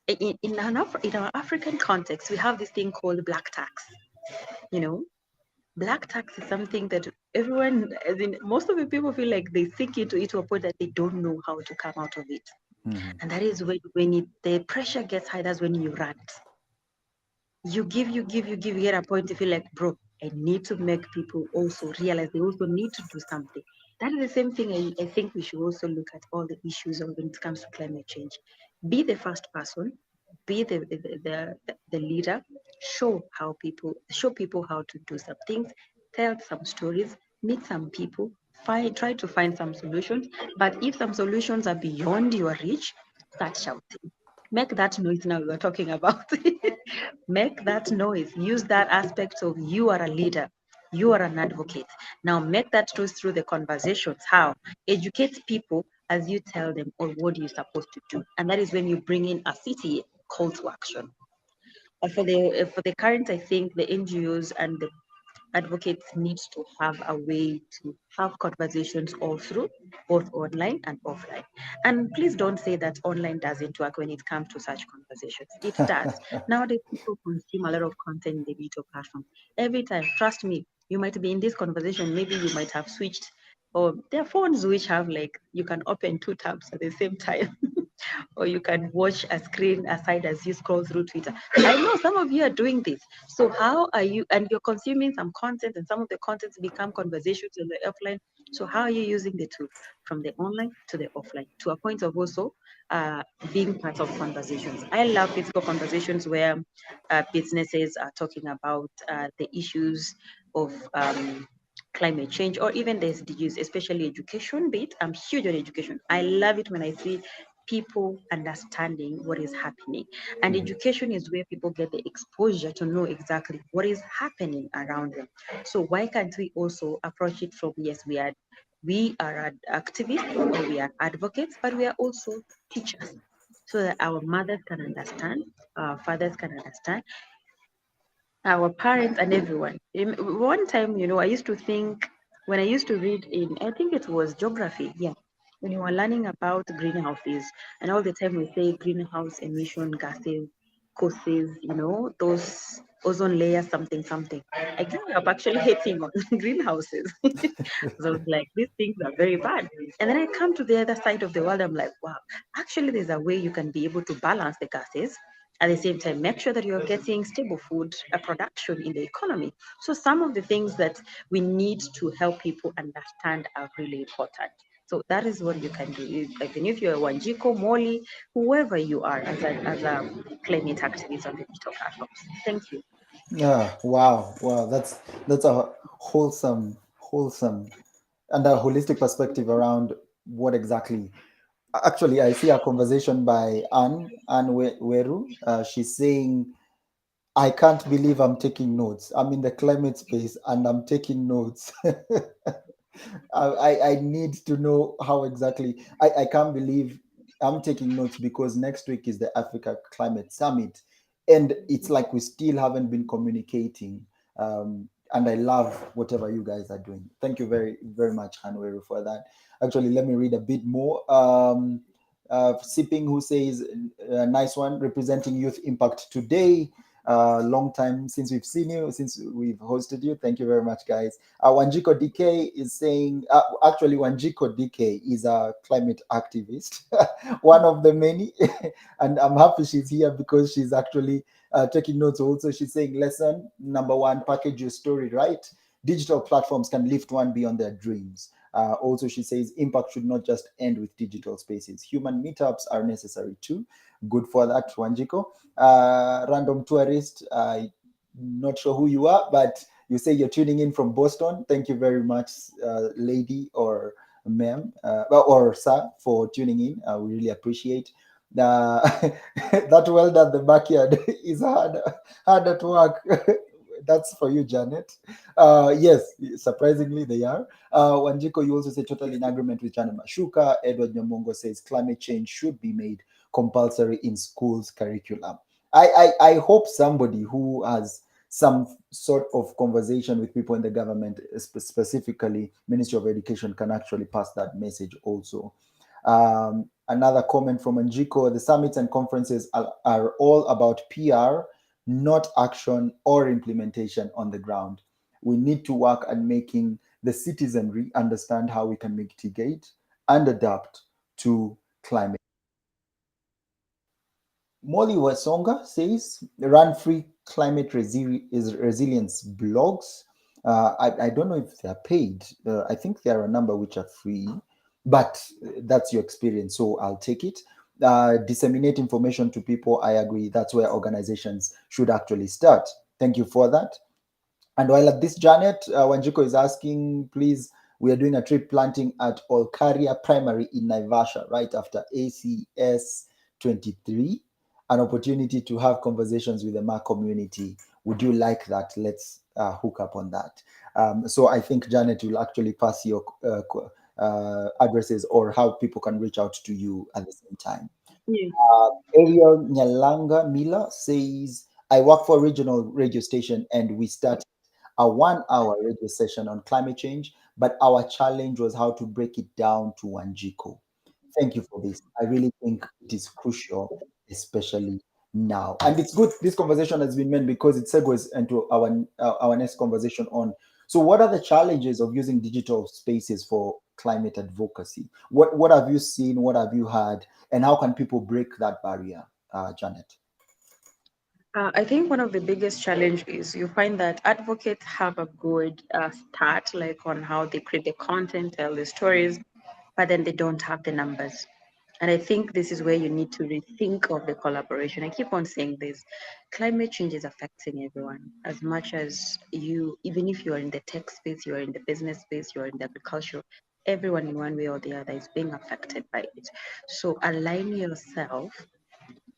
In our African context, we have this thing called black tax. You know, black tax is something that everyone, as in most of the people, feel like they sink into it to a point that they don't know how to come out of it. And that is when the pressure gets high, that's when you rant. You get a point to feel like, bro, I need to make people also realize they also need to do something. That is the same thing. I think we should also look at all the issues of when it comes to climate change. Be the first person, be the leader, show people how to do some things, tell some stories, meet some people, try to find some solutions. But if some solutions are beyond your reach, start shouting. Make that noise now we are talking about. Make that noise. Use that aspect of, you are a leader. You are an advocate. Now make that noise through the conversations. How? Educate people as you tell them or what you're supposed to do. And that is when you bring in a city call to action. For the current, I think the NGOs and the advocates need to have a way to have conversations all through, both online and offline. And please don't say that online doesn't work when it comes to such conversations. It does. Nowadays, people consume a lot of content in the digital platform. Every time, trust me, you might be in this conversation, maybe you might have switched, or there are phones which have, like, you can open 2 tabs at the same time. Or you can watch a screen aside as you scroll through Twitter. I know some of you are doing this. So how are you? And you're consuming some content, and some of the contents become conversations in the offline. So how are you using the two, from the online to the offline, to a point of also being part of conversations? I love physical conversations where businesses are talking about the issues of climate change, or even the SDGs, especially education bit. I'm huge on education. I love it when I see people understanding what is happening. And Mhm. education is where people get the exposure to know exactly what is happening around them. So why can't we also approach it from, yes, we are activists or we are advocates, but we are also teachers, so that our mothers can understand, our fathers can understand, our parents and everyone. One time, I used to think, when I used to read in, I think it was geography, yeah, when you were learning about greenhouses, and all the time we say greenhouse emission gases causes, those ozone layer something something. I grew up actually hating on greenhouses. Because I was like, these things are very bad. And then I come to the other side of the world, I'm like, wow, actually there's a way you can be able to balance the gases, at the same time make sure that you're getting stable food production in the economy. So some of the things that we need to help people understand are really important. So that is what you can do. Even if you're Wanjiko, Molly, whoever you are as a climate activist on the digital platforms. Thank you. Yeah, wow, wow. That's a wholesome, and a holistic perspective around what exactly. Actually, I see a conversation by Weru. She's saying, "I can't believe I'm taking notes. I'm in the climate space and I'm taking notes." I need to know how exactly. I can't believe I'm taking notes because next week is the Africa Climate Summit, and it's like we still haven't been communicating. And I love whatever you guys are doing. Thank you very very much, Hanweru, for that. Actually, let me read a bit more. Sipping, who says, nice one, representing youth impact today. Long time since we've seen you, since we've hosted you. Thank you very much, guys. Wanjiko DK is saying, actually, Wanjiko DK is a climate activist, one of the many. And I'm happy she's here because she's actually taking notes also. She's saying, lesson number one, package your story right. Digital platforms can lift one beyond their dreams. Also, she says, impact should not just end with digital spaces. Human meetups are necessary too. Good for that, Wanjiko. Random tourist, not sure who you are, but you say you're tuning in from Boston. Thank you very much, lady or ma'am, or sir, for tuning in. We really appreciate. That welder at the backyard is hard at work. That's for you, Janet. Yes, surprisingly they are. Wanjiko, you also say totally in agreement with Janet Machuka. Edward Nyamongo says climate change should be made compulsory in schools curriculum. I hope somebody who has some sort of conversation with people in the government, specifically Ministry of Education, can actually pass that message also. Another comment from Anjiko: the summits and conferences are all about PR, not action or implementation on the ground. We need to work at making the citizenry understand how we can mitigate and adapt to climate. Molly Wasonga says, run free resilience blogs. I don't know if they're paid. I think there are a number which are free, but that's your experience, so I'll take it. Disseminate information to people. I agree. That's where organizations should actually start. Thank you for that. And while at this, Janet, Wanjiko is asking, please, we are doing a tree planting at Olkaria Primary in Naivasha right after ACS 23. An opportunity to have conversations with the MA community. Would you like that? Let's hook up on that. So I think Janet will actually pass your addresses or how people can reach out to you at the same time. Yeah. Ariel Nyalanga Miller says, I work for a regional radio station and we started a 1 hour radio session on climate change, but our challenge was how to break it down to Wanjiko. Thank you for this. I really think it is crucial, especially now. And it's good this conversation has been meant because it segues into our next conversation on. So, what are the challenges of using digital spaces for climate advocacy? What have you seen? What have you heard? And how can people break that barrier, Janet? I think one of the biggest challenge is you find that advocates have a good start, like on how they create the content, tell the stories, but then they don't have the numbers. And I think this is where you need to rethink of the collaboration. I keep on saying this: climate change is affecting everyone as much as you, even if you are in the tech space, you are in the business space, you are in the agriculture. everyone in one way or the other is being affected by it. So align yourself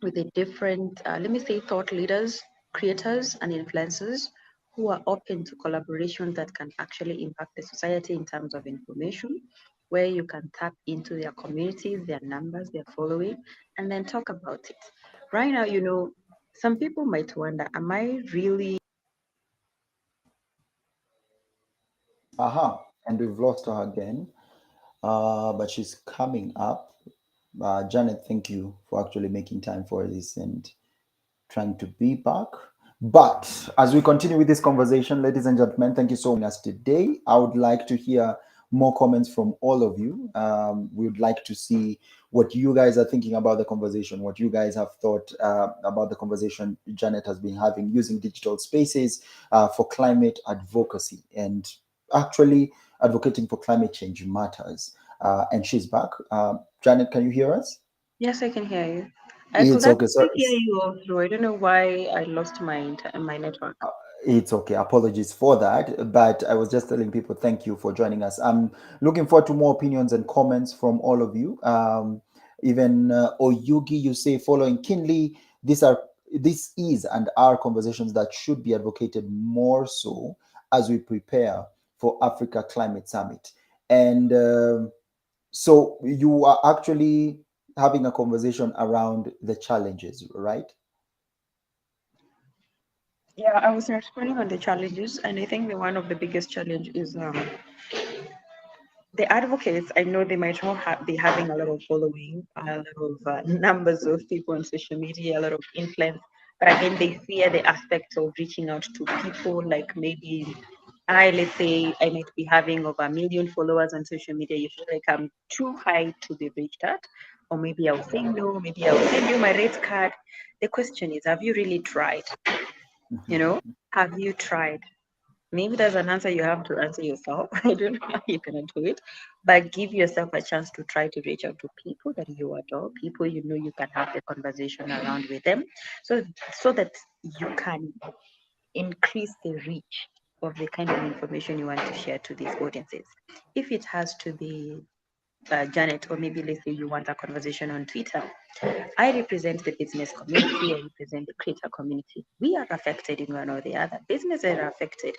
with the different, let me say, thought leaders, creators, and influencers who are open to collaboration that can actually impact the society in terms of information, where you can tap into their communities, their numbers, their following, and then talk about it. Right now, some people might wonder, am I really. Aha, and we've lost her again, but she's coming up. Janet, thank you for actually making time for this and trying to be back. But as we continue with this conversation, ladies and gentlemen, thank you so much today. I would like to hear more comments from all of you. We would like to see what you guys are thinking about the conversation, what you guys have thought about the conversation Janet has been having using digital spaces for climate advocacy and actually advocating for climate change matters. And she's back. Janet, can you hear us? Yes, I can hear you. I could It's okay. actually So hear you all through. I don't know why I lost my network. it's okay. Apologies for that. But I was just telling people thank you for joining us. I'm looking forward to more opinions and comments from all of you. Even Oyugi, you say following Kinley, this is and are conversations that should be advocated more so as we prepare for Africa Climate Summit. And so you are actually having a conversation around the challenges, right? Yeah, I was responding on the challenges, and I think one of the biggest challenge is the advocates. I know they might not be having a lot of following, a lot of numbers of people on social media, a lot of influence, but again, they fear the aspect of reaching out to people. Like maybe let's say I might be having over 1 million followers on social media. You feel like I'm too high to be reached at, or maybe I'll say no. Maybe I'll send you my rate card. The question is, have you really tried? You know, have you tried? Maybe there's an answer you have to answer yourself. I don't know how you're gonna do it, but give yourself a chance to try to reach out to people that you adore, people you know you can have the conversation around with them, so that you can increase the reach of the kind of information you want to share to these audiences. If it has to be Janet, or maybe let's say you want a conversation on Twitter, I represent the business community, I represent the creator community. We are affected in one or the other. Businesses are affected.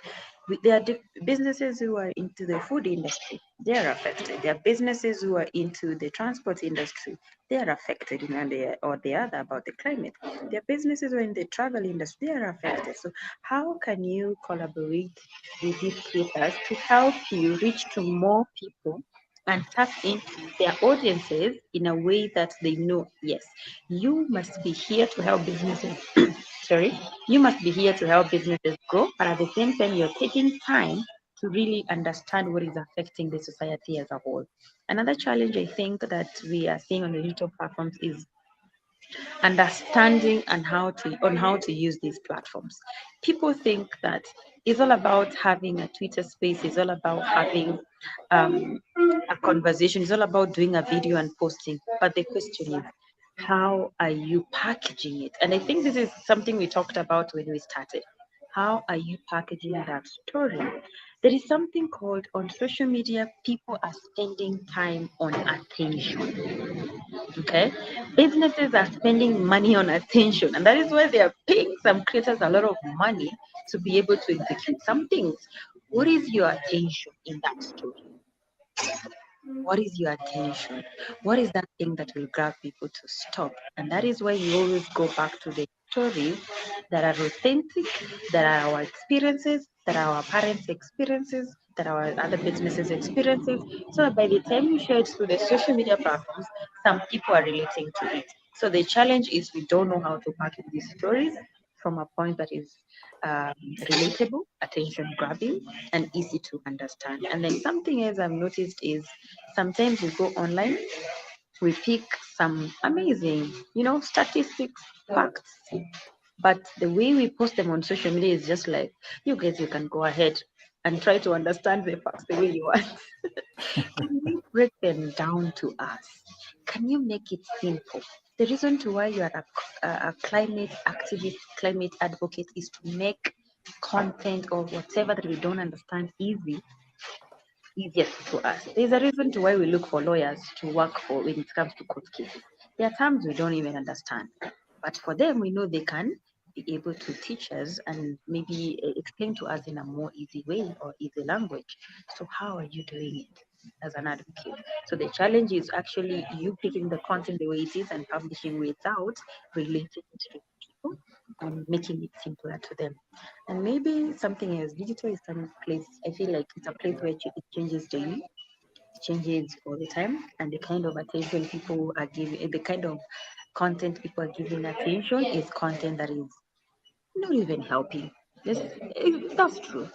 There are businesses who are into the food industry, they are affected. There are businesses who are into the transport industry, they are affected in one way or the other about the climate. There are businesses who are in the travel industry, they are affected. So, how can you collaborate with these creators to help you reach to more people and tap into their audiences in a way that they know, yes, you must be here to help businesses. Sorry, you must be here to help businesses grow, but at the same time, you're taking time to really understand what is affecting the society as a whole. Another challenge I think that we are seeing on the digital platforms is understanding and how to use these platforms. People think that it's all about having a Twitter space, it's all about having a conversation, it's all about doing a video and posting. But the question is, how are you packaging it? And I think this is something we talked about when we started. How are you packaging that story? There is something called on social media, people are spending time on attention. Okay, businesses are spending money on attention, and that is why they are paying some creators a lot of money to be able to execute some things. What is your attention in that story? What is your attention? What is that thing that will grab people to stop? And that is why we always go back to the stories that are authentic, that are our experiences, that are our parents' experiences, that are our other businesses' experiences. So that by the time you share it through the social media platforms, some people are relating to it. So the challenge is we don't know how to package these stories from a point that is um, relatable, attention grabbing, and easy to understand. And then something else I've noticed is sometimes we go online, we pick some amazing, statistics, facts, but the way we post them on social media is just like, you guys, you can go ahead and try to understand the facts the way you want. Can you break them down to us? Can you make it simple? The reason to why you are a climate activist, climate advocate is to make content or whatever that we don't understand easy easiest to us. There's a reason to why we look for lawyers to work for when it comes to court cases. There are terms we don't even understand, but for them, we know they can be able to teach us and maybe explain to us in a more easy way or easy language. So, how are you doing it as an advocate? So, the challenge is actually you picking the content the way it is and publishing without relating it to people and making it simpler to them. And maybe something else. Digital is some place. I feel like it's a place where it changes daily, it changes all the time, and the kind of attention people are giving, the kind of content people are giving attention is content that is not even helping. That's true.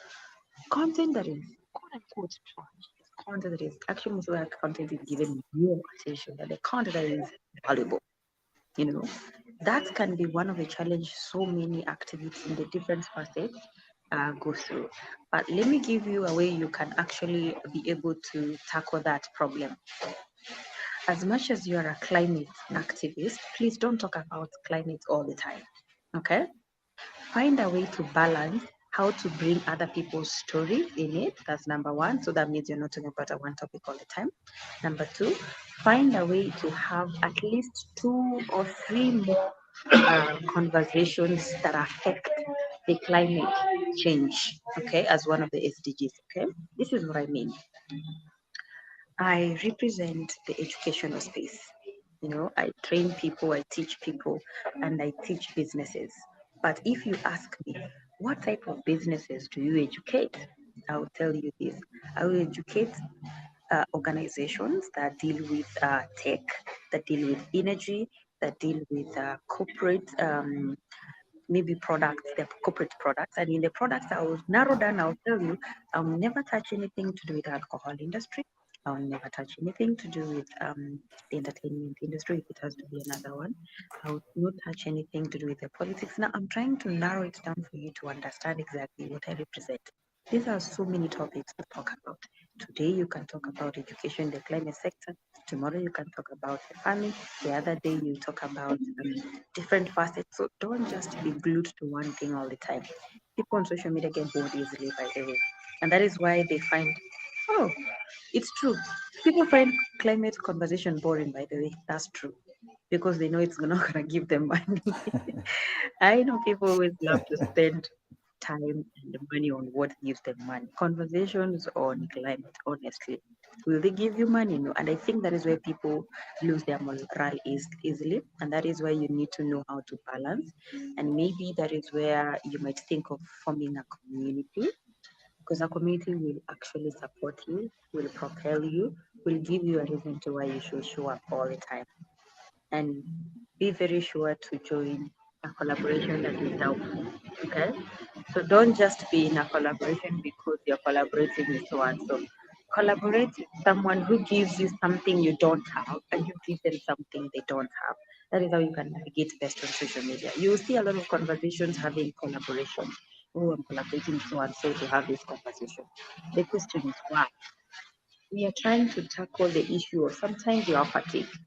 Content that is quote unquote trash is content that is actually most of that content is given more attention than the content that is valuable. You know, that can be one of the challenge so many activities in the different facets go through. But let me give you a way you can actually be able to tackle that problem. As much as you are a climate activist, please don't talk about climate all the time. Okay? Find a way to balance how to bring other people's stories in it. That's number one. So that means you're not talking about a one topic all the time. Number two, find a way to have at least two or three more conversations that affect the climate change, okay, as one of the SDGs, okay? This is what I mean. I represent the educational space. You know, I train people, I teach people, and I teach businesses. But if you ask me, what type of businesses do you educate? I will tell you this. I will educate organizations that deal with tech, that deal with energy, that deal with corporate maybe products, they're corporate products. And in the products, I'll narrow down, I'll tell you, I'll never touch anything to do with the alcohol industry. I'll never touch anything to do with the entertainment industry, if it has to be another one. I will not touch anything to do with the politics. Now, I'm trying to narrow it down for you to understand exactly what I represent. These are so many topics to talk about. Today, you can talk about education in the climate sector. Tomorrow, you can talk about the farming. The other day, you talk about different facets. So don't just be glued to one thing all the time. People on social media get bored easily, by the way. And that is why they find, oh, it's true. People find climate conversation boring, by the way. That's true. Because they know it's not going to give them money. I know people always love to spend time and money on what gives them money. Conversations on climate, honestly. Will they give you money? No. And I think that is where people lose their morale easily. And that is why you need to know how to balance. And maybe that is where you might think of forming a community, because a community will actually support you, will propel you, will give you a reason to why you should show up all the time. And be very sure to join a collaboration that is helpful. Okay? So don't just be in a collaboration because you're collaborating with so and so. Collaborate with someone who gives you something you don't have and you give them something they don't have. That is how you can navigate best on social media. You will see a lot of conversations having collaboration. Oh, I'm collaborating with so and so to have this conversation. The question is why? We are trying to tackle the issue of sometimes you are fatigued.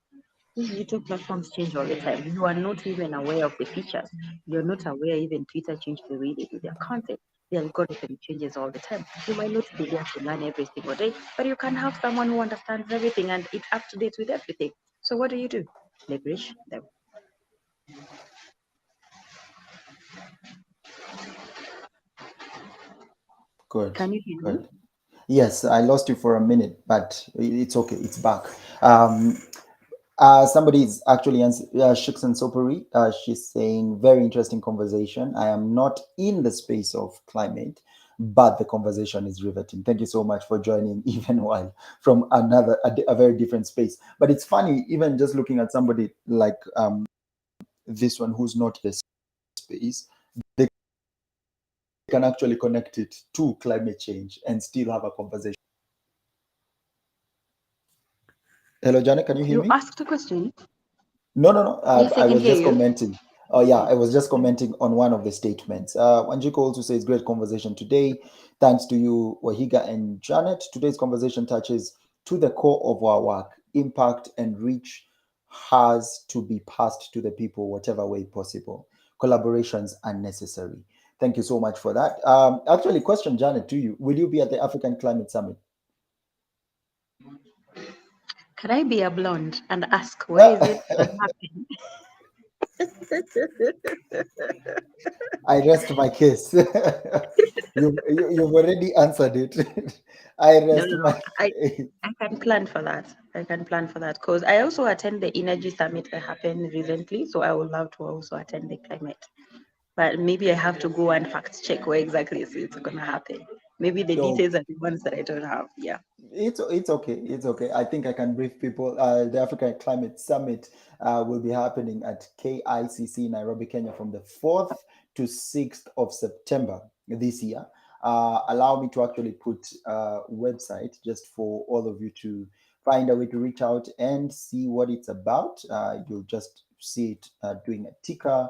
These digital platforms change all the time. You are not even aware of the features. You're not aware even Twitter changed the way they do their content. The algorithm changes all the time. You might not be there to learn every single day, but you can have someone who understands everything and it's up to date with everything. So what do? Leverage them. Good, Can you hear me? good. Yes, I lost you for a minute, but it's okay. It's back. Um, somebody is actually Shiksan Sopuri. She's saying, very interesting conversation. I am not in the space of climate, but the conversation is riveting. Thank you so much for joining, even while from a very different space. But it's funny, even just looking at somebody like this one who's not in the space, they can actually connect it to climate change and still have a conversation. Hello, Janet, can you hear You me? asked a question. No, no, no. Yes, I I can was hear just you. commenting. Oh, yeah, I was just commenting on one of the statements. Wanjiko also says, great conversation today. Thanks to you, Wahiga and Janet. Today's conversation touches to the core of our work. Impact and reach has to be passed to the people, whatever way possible. Collaborations are necessary. Thank you so much for that. Actually, question, Janet, to you. Will you be at the African Climate Summit? Can I be a blonde and ask where is it gonna happen? I rest my case. You've already answered it. I No, rest no, my case. I can plan for that. I can plan for that because I also attend the energy summit that happened recently, so I would love to also attend the climate. But maybe I have to go and fact check where exactly is it's gonna happen. Maybe the So details are the ones that I don't have. Yeah. it's okay. It's okay. I think I can brief people. The African Climate Summit will be happening at KICC Nairobi, Kenya, from the 4th to 6th of September this year. Allow me to actually put a website just for all of you to find a way to reach out and see what it's about. You'll just see it doing a ticker.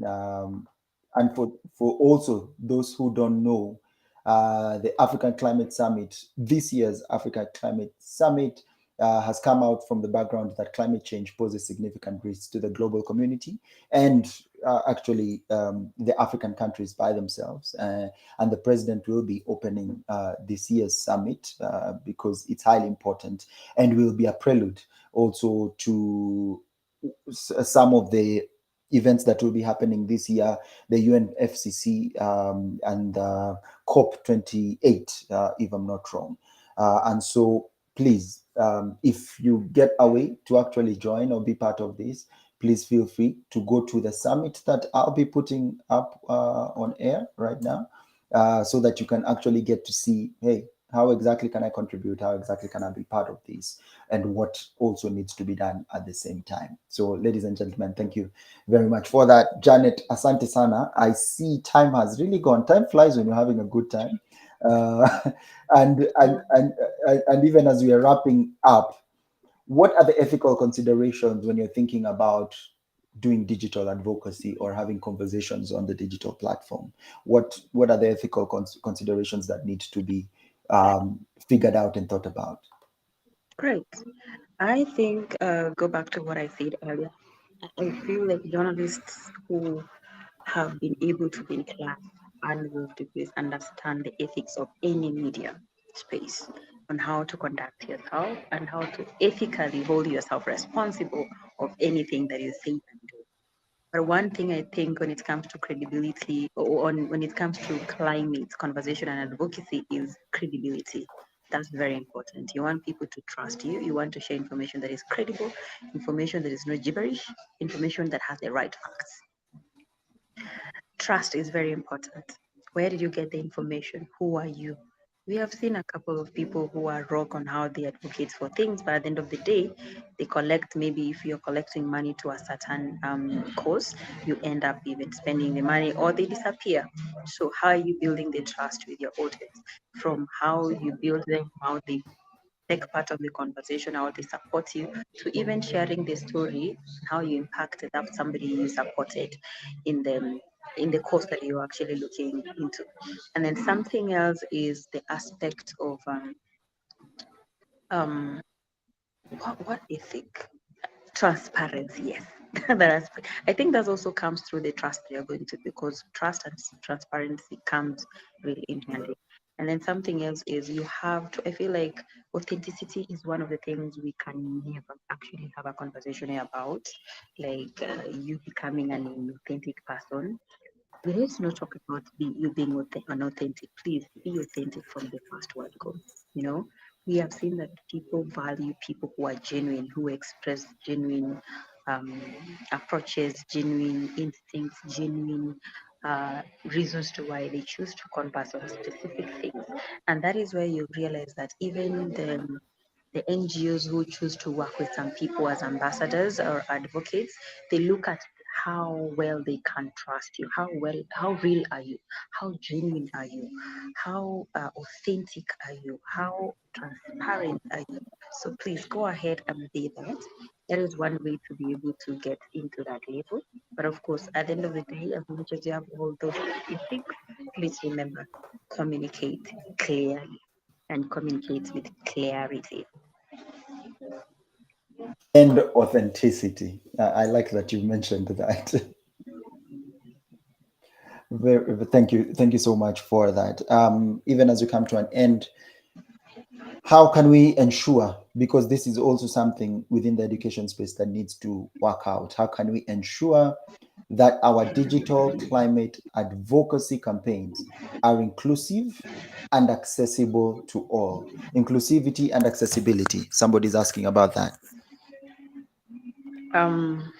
Um, and for also those who don't know, the African Climate Summit, this year's African Climate Summit, has come out from the background that climate change poses significant risks to the global community and actually the African countries by themselves. And the president will be opening this year's summit because it's highly important and will be a prelude also to some of the events that will be happening this year, the UNFCCC and COP28, if I'm not wrong. And so, please, if you get a way to actually join or be part of this, please feel free to go to the summit that I'll be putting up on air right now so that you can actually get to see, hey, how exactly can I contribute? How exactly can I be part of this? And what also needs to be done at the same time. So, ladies and gentlemen, thank you very much for that. Janet, asante sana. I see time has really gone. Time flies when you're having a good time. Uh, and, and, and, and even as we are wrapping up, what are the ethical considerations when you're thinking about doing digital advocacy or having conversations on the digital platform? What are the ethical considerations that need to be figured out and thought about? Great. I think go back to what I said earlier. I feel like journalists who have been able to be in class and move to this understand the ethics of any media space on how to conduct yourself and how to ethically hold yourself responsible of anything that you say and do. But one thing I think when it comes to credibility or when it comes to climate conversation and advocacy is credibility. That's very important. You want people to trust you. You want to share information that is credible, information that is not gibberish, information that has the right facts. Trust is very important. Where did you get the information? Who are you? We have seen a couple of people who are rogue on how they advocate for things, but at the end of the day, they collect, maybe if you're collecting money to a certain cause, you end up even spending the money or they disappear. So, how are you building the trust with your audience? From how you build them, how they take part of the conversation, how they support you, to even sharing the story, how you impacted up somebody you supported in the course that you're actually looking into. And then something else is the aspect of um what ethic? Transparency, yes. I think that also comes through the trust you're going to, because trust and transparency comes really in handy. And then something else is you have to, I feel like authenticity is one of the things we can never actually have a conversation about, like you becoming an authentic person. Let's not talk about you being unauthentic. Please be authentic from the first word go. You know, we have seen that people value people who are genuine, who express genuine um, approaches, genuine instincts, genuine reasons to why they choose to converse on specific things. And that is where you realize that even the NGOs who choose to work with some people as ambassadors or advocates, they look at how well they can trust you, how real are you, how genuine are you, how authentic are you, how transparent are you. So please go ahead and be that. That is one way to be able to get into that level. But of course, at the end of the day, as much as you have all those things, please remember, communicate clearly and communicate with clarity. And authenticity. I like that you mentioned that. Thank you so much for that. Even as we come to an end, how can we ensure, because this is also something within the education space that needs to work out, how can we ensure that our digital climate advocacy campaigns are inclusive and accessible to all? Inclusivity and accessibility. Somebody's asking about that. Um,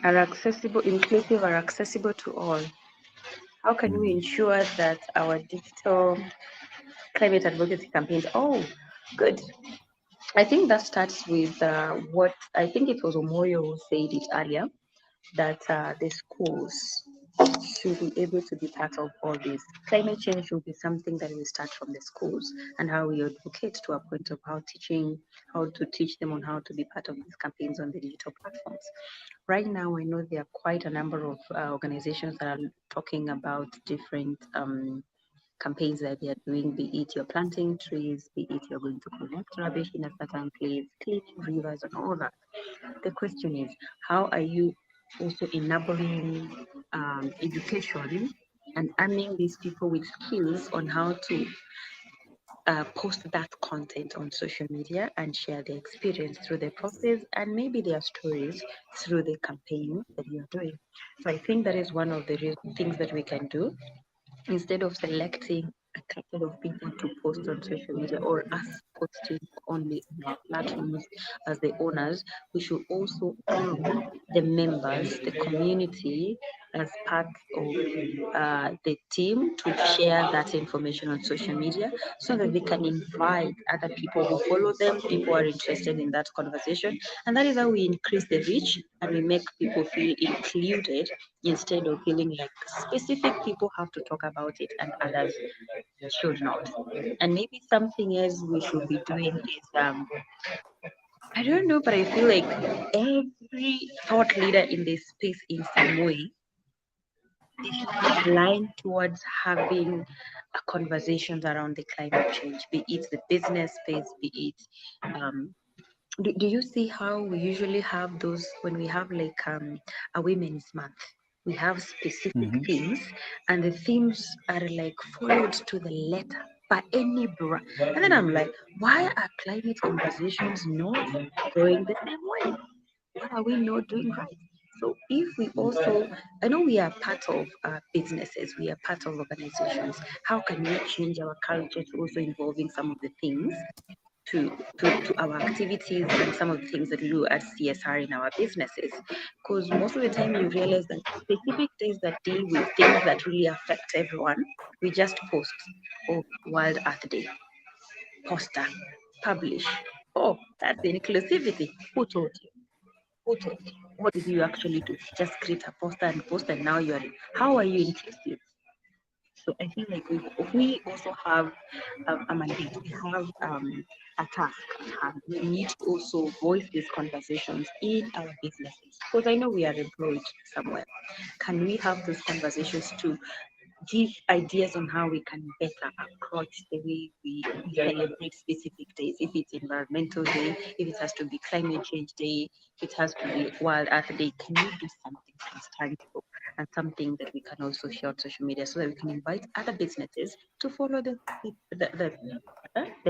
are accessible, inclusive, are accessible to all. How can we Mm. ensure that our digital climate advocacy campaigns? Oh, good. I think that starts with what I think it was Omoyo who said it earlier, that the schools should be able to be part of all this. Climate change will be something that will start from the schools, and how we advocate to a point of how to teach them on how to be part of these campaigns on the digital platforms. Right now, I know there are quite a number of organizations that are talking about different campaigns that they are doing, be it you're planting trees, be it you're going to collect rubbish in a certain place, cleaning rivers, and all that. The question is, how are you also enabling education and arming these people with skills on how to post that content on social media and share their experience through the process and maybe their stories through the campaign that you're doing. So I think that is one of the things that we can do instead of selecting a couple of people to post on social media or us posting only on our platforms as the owners. We should also arm the members, the community, as part of the team to share that information on social media so that they can invite other people who follow them, people who are interested in that conversation. And that is how we increase the reach and we make people feel included instead of feeling like specific people have to talk about it and others should not. And maybe something else we should be doing is I don't know, but I feel like every thought leader in this space in some way they should align towards having conversations around the climate change, be it the business space, be it do you see how we usually have those when we have like a women's month? We have specific Mhm. themes, and the themes are like followed to the letter by any brand. And then I'm like, why are climate conversations not going the same way? What are we not doing right? So if we also, I know we are part of businesses, we are part of organizations. How can we change our culture to also involving some of the things to our activities and some of the things that we do as CSR in our businesses. Because most of the time you realize that specific days that deal with things that really affect everyone, we just post, oh, World Earth Day, poster, publish. Oh, that's inclusivity. Who told you? Who told you? What did you actually do? Just create a poster and post, and now you are. How are you inclusive? So I feel like we also have a mandate, we have a task at hand. We need to also voice these conversations in our businesses because I know we are employed somewhere. Can we have those conversations to give ideas on how we can better approach the way we celebrate specific days? If it's Environmental Day, if it has to be Climate Change Day, if it has to be World Earth Day, can we do something that is tangible and something that we can also share on social media so that we can invite other businesses to follow the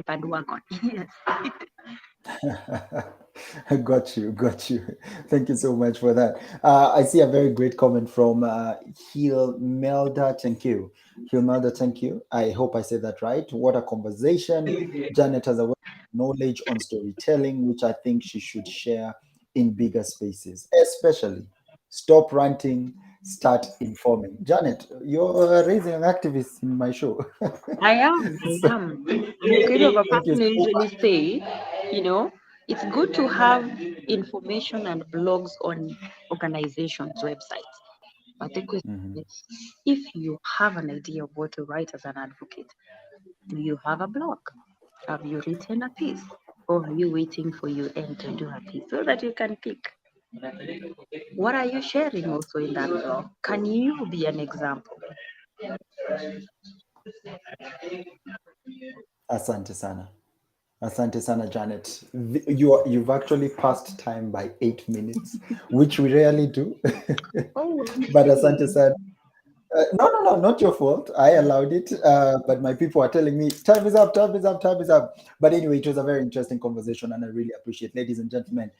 bandwagon? Yes. Got you, got you. Thank you so much for that. I see a very great comment from Hilmelda. Thank you. Hilmelda, thank you. I hope I said that right. What a conversation. Janet has a wealth of knowledge on storytelling, which I think she should share in bigger spaces, especially stop ranting, start informing. Janet, you're raising an activist in my show. I am. I So, am. I'm the kind of a thank you person who so usually say, you know, it's good to have information and blogs on organizations' websites. But the question much. is, if you have an idea of what to write as an advocate, do you have a blog? Have you written a piece? Or are you waiting for UN to do a piece so that you can pick? What are you sharing also in that blog? Can you be an example? Asante sana. Asante sana, Janet. You've actually passed time by 8 minutes, which we rarely do. Oh, But asante okay. sana. No, not your fault. I allowed it, but my people are telling me time is up, time is up, time is up. But anyway, it was a very interesting conversation, and I really appreciate, ladies and gentlemen.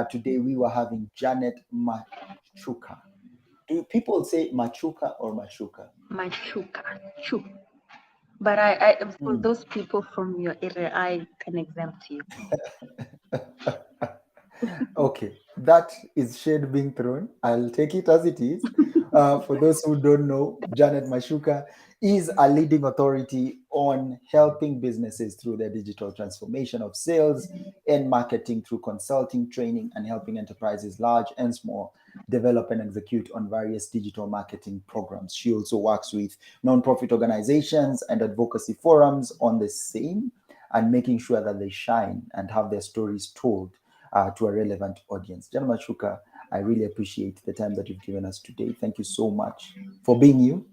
Today we were having Janet Machuka. Do people say Machuka or Machuka? Machuka. Chu. But I for Hmm. those people from your area, I can exempt you. Okay, that is shade being thrown. I'll take it as it is. For those who don't know, Janet Mashuka is a leading authority on helping businesses through their digital transformation of sales and marketing through consulting, training, and helping enterprises large and small develop and execute on various digital marketing programs. She also works with nonprofit organizations and advocacy forums on the same and making sure that they shine and have their stories told to a relevant audience. Jan Machuka, I really appreciate the time that you've given us today. Thank you so much for being you.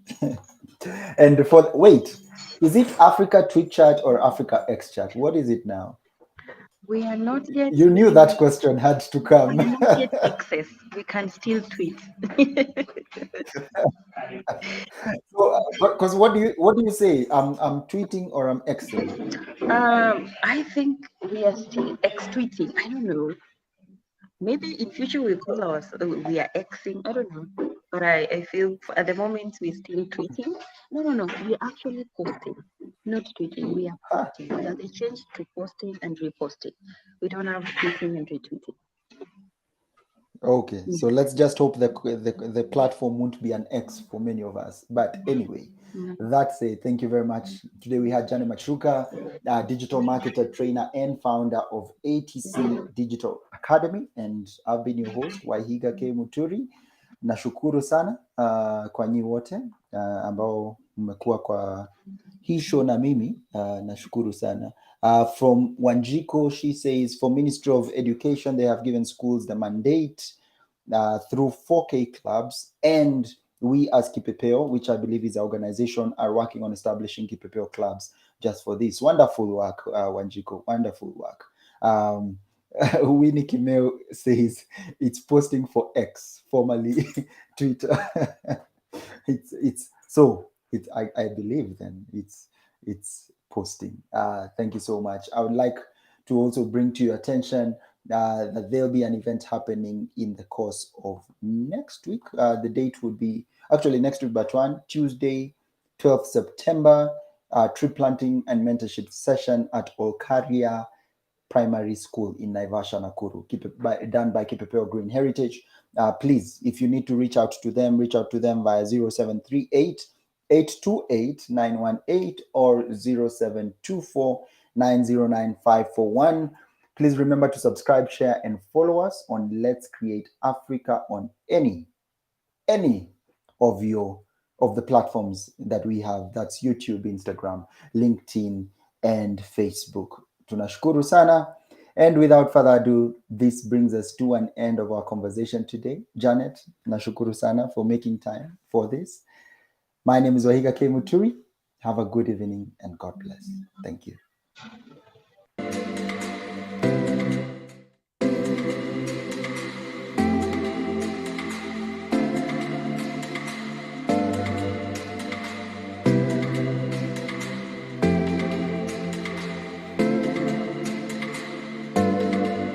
And for wait, is it Africa Tweet Chat or Africa X Chat? What is it now? We are not yet You knew that question had to we come. are not yet excess. We can still tweet. So, because what do you say? I'm tweeting or I'm Xing? I think we are still X tweeting. I don't know. Maybe in future we call we are Xing. I don't know. But I feel at the moment we're still tweeting. No. We're actually posting, not tweeting. We are Ah, posting. That they changed to posting and reposting. We don't have tweeting and retweeting. okay, Yeah. so let's just hope the platform won't be an X for many of us. But anyway, Mm. that's it. Thank you very much. Today we had Janet Machuka, digital marketer, trainer, and founder of ATC Digital Academy. And I've been your host, Waihiga K. Muturi. Nashukuru sana kwa nyi wote ambao mmekuwa kwa hii show na mimi nashukuru sana. From Wanjiko, she says, for Ministry of Education, they have given schools the mandate through 4K clubs, and we as Kipepeo, which I believe is our organization, are working on establishing Kipepeo clubs just for this. Wonderful work, Wanjiko, wonderful work. Winnie Kimeo says it's posting for X, formerly Twitter. It's so it I believe then it's posting. Thank you so much. I would like to also bring to your attention that there'll be an event happening in the course of next week. The date would be actually next week, but one Tuesday, 12th September, tree planting and mentorship session at Olkaria Primary School in Naivasha, Nakuru, done by Kipepeo Green Heritage. Please, if you need to reach out to them via 0738 828 918 or 0724 909 541. Please remember to subscribe, share, and follow us on Let's Create Africa on any of your of the platforms that we have. That's YouTube, Instagram, LinkedIn, and Facebook. Tunashukuru sana. And without further ado, this brings us to an end of our conversation today. Janet, nashukuru sana for making time for this. My name is Wahiga K. Muturi. Have a good evening and God bless. Thank you.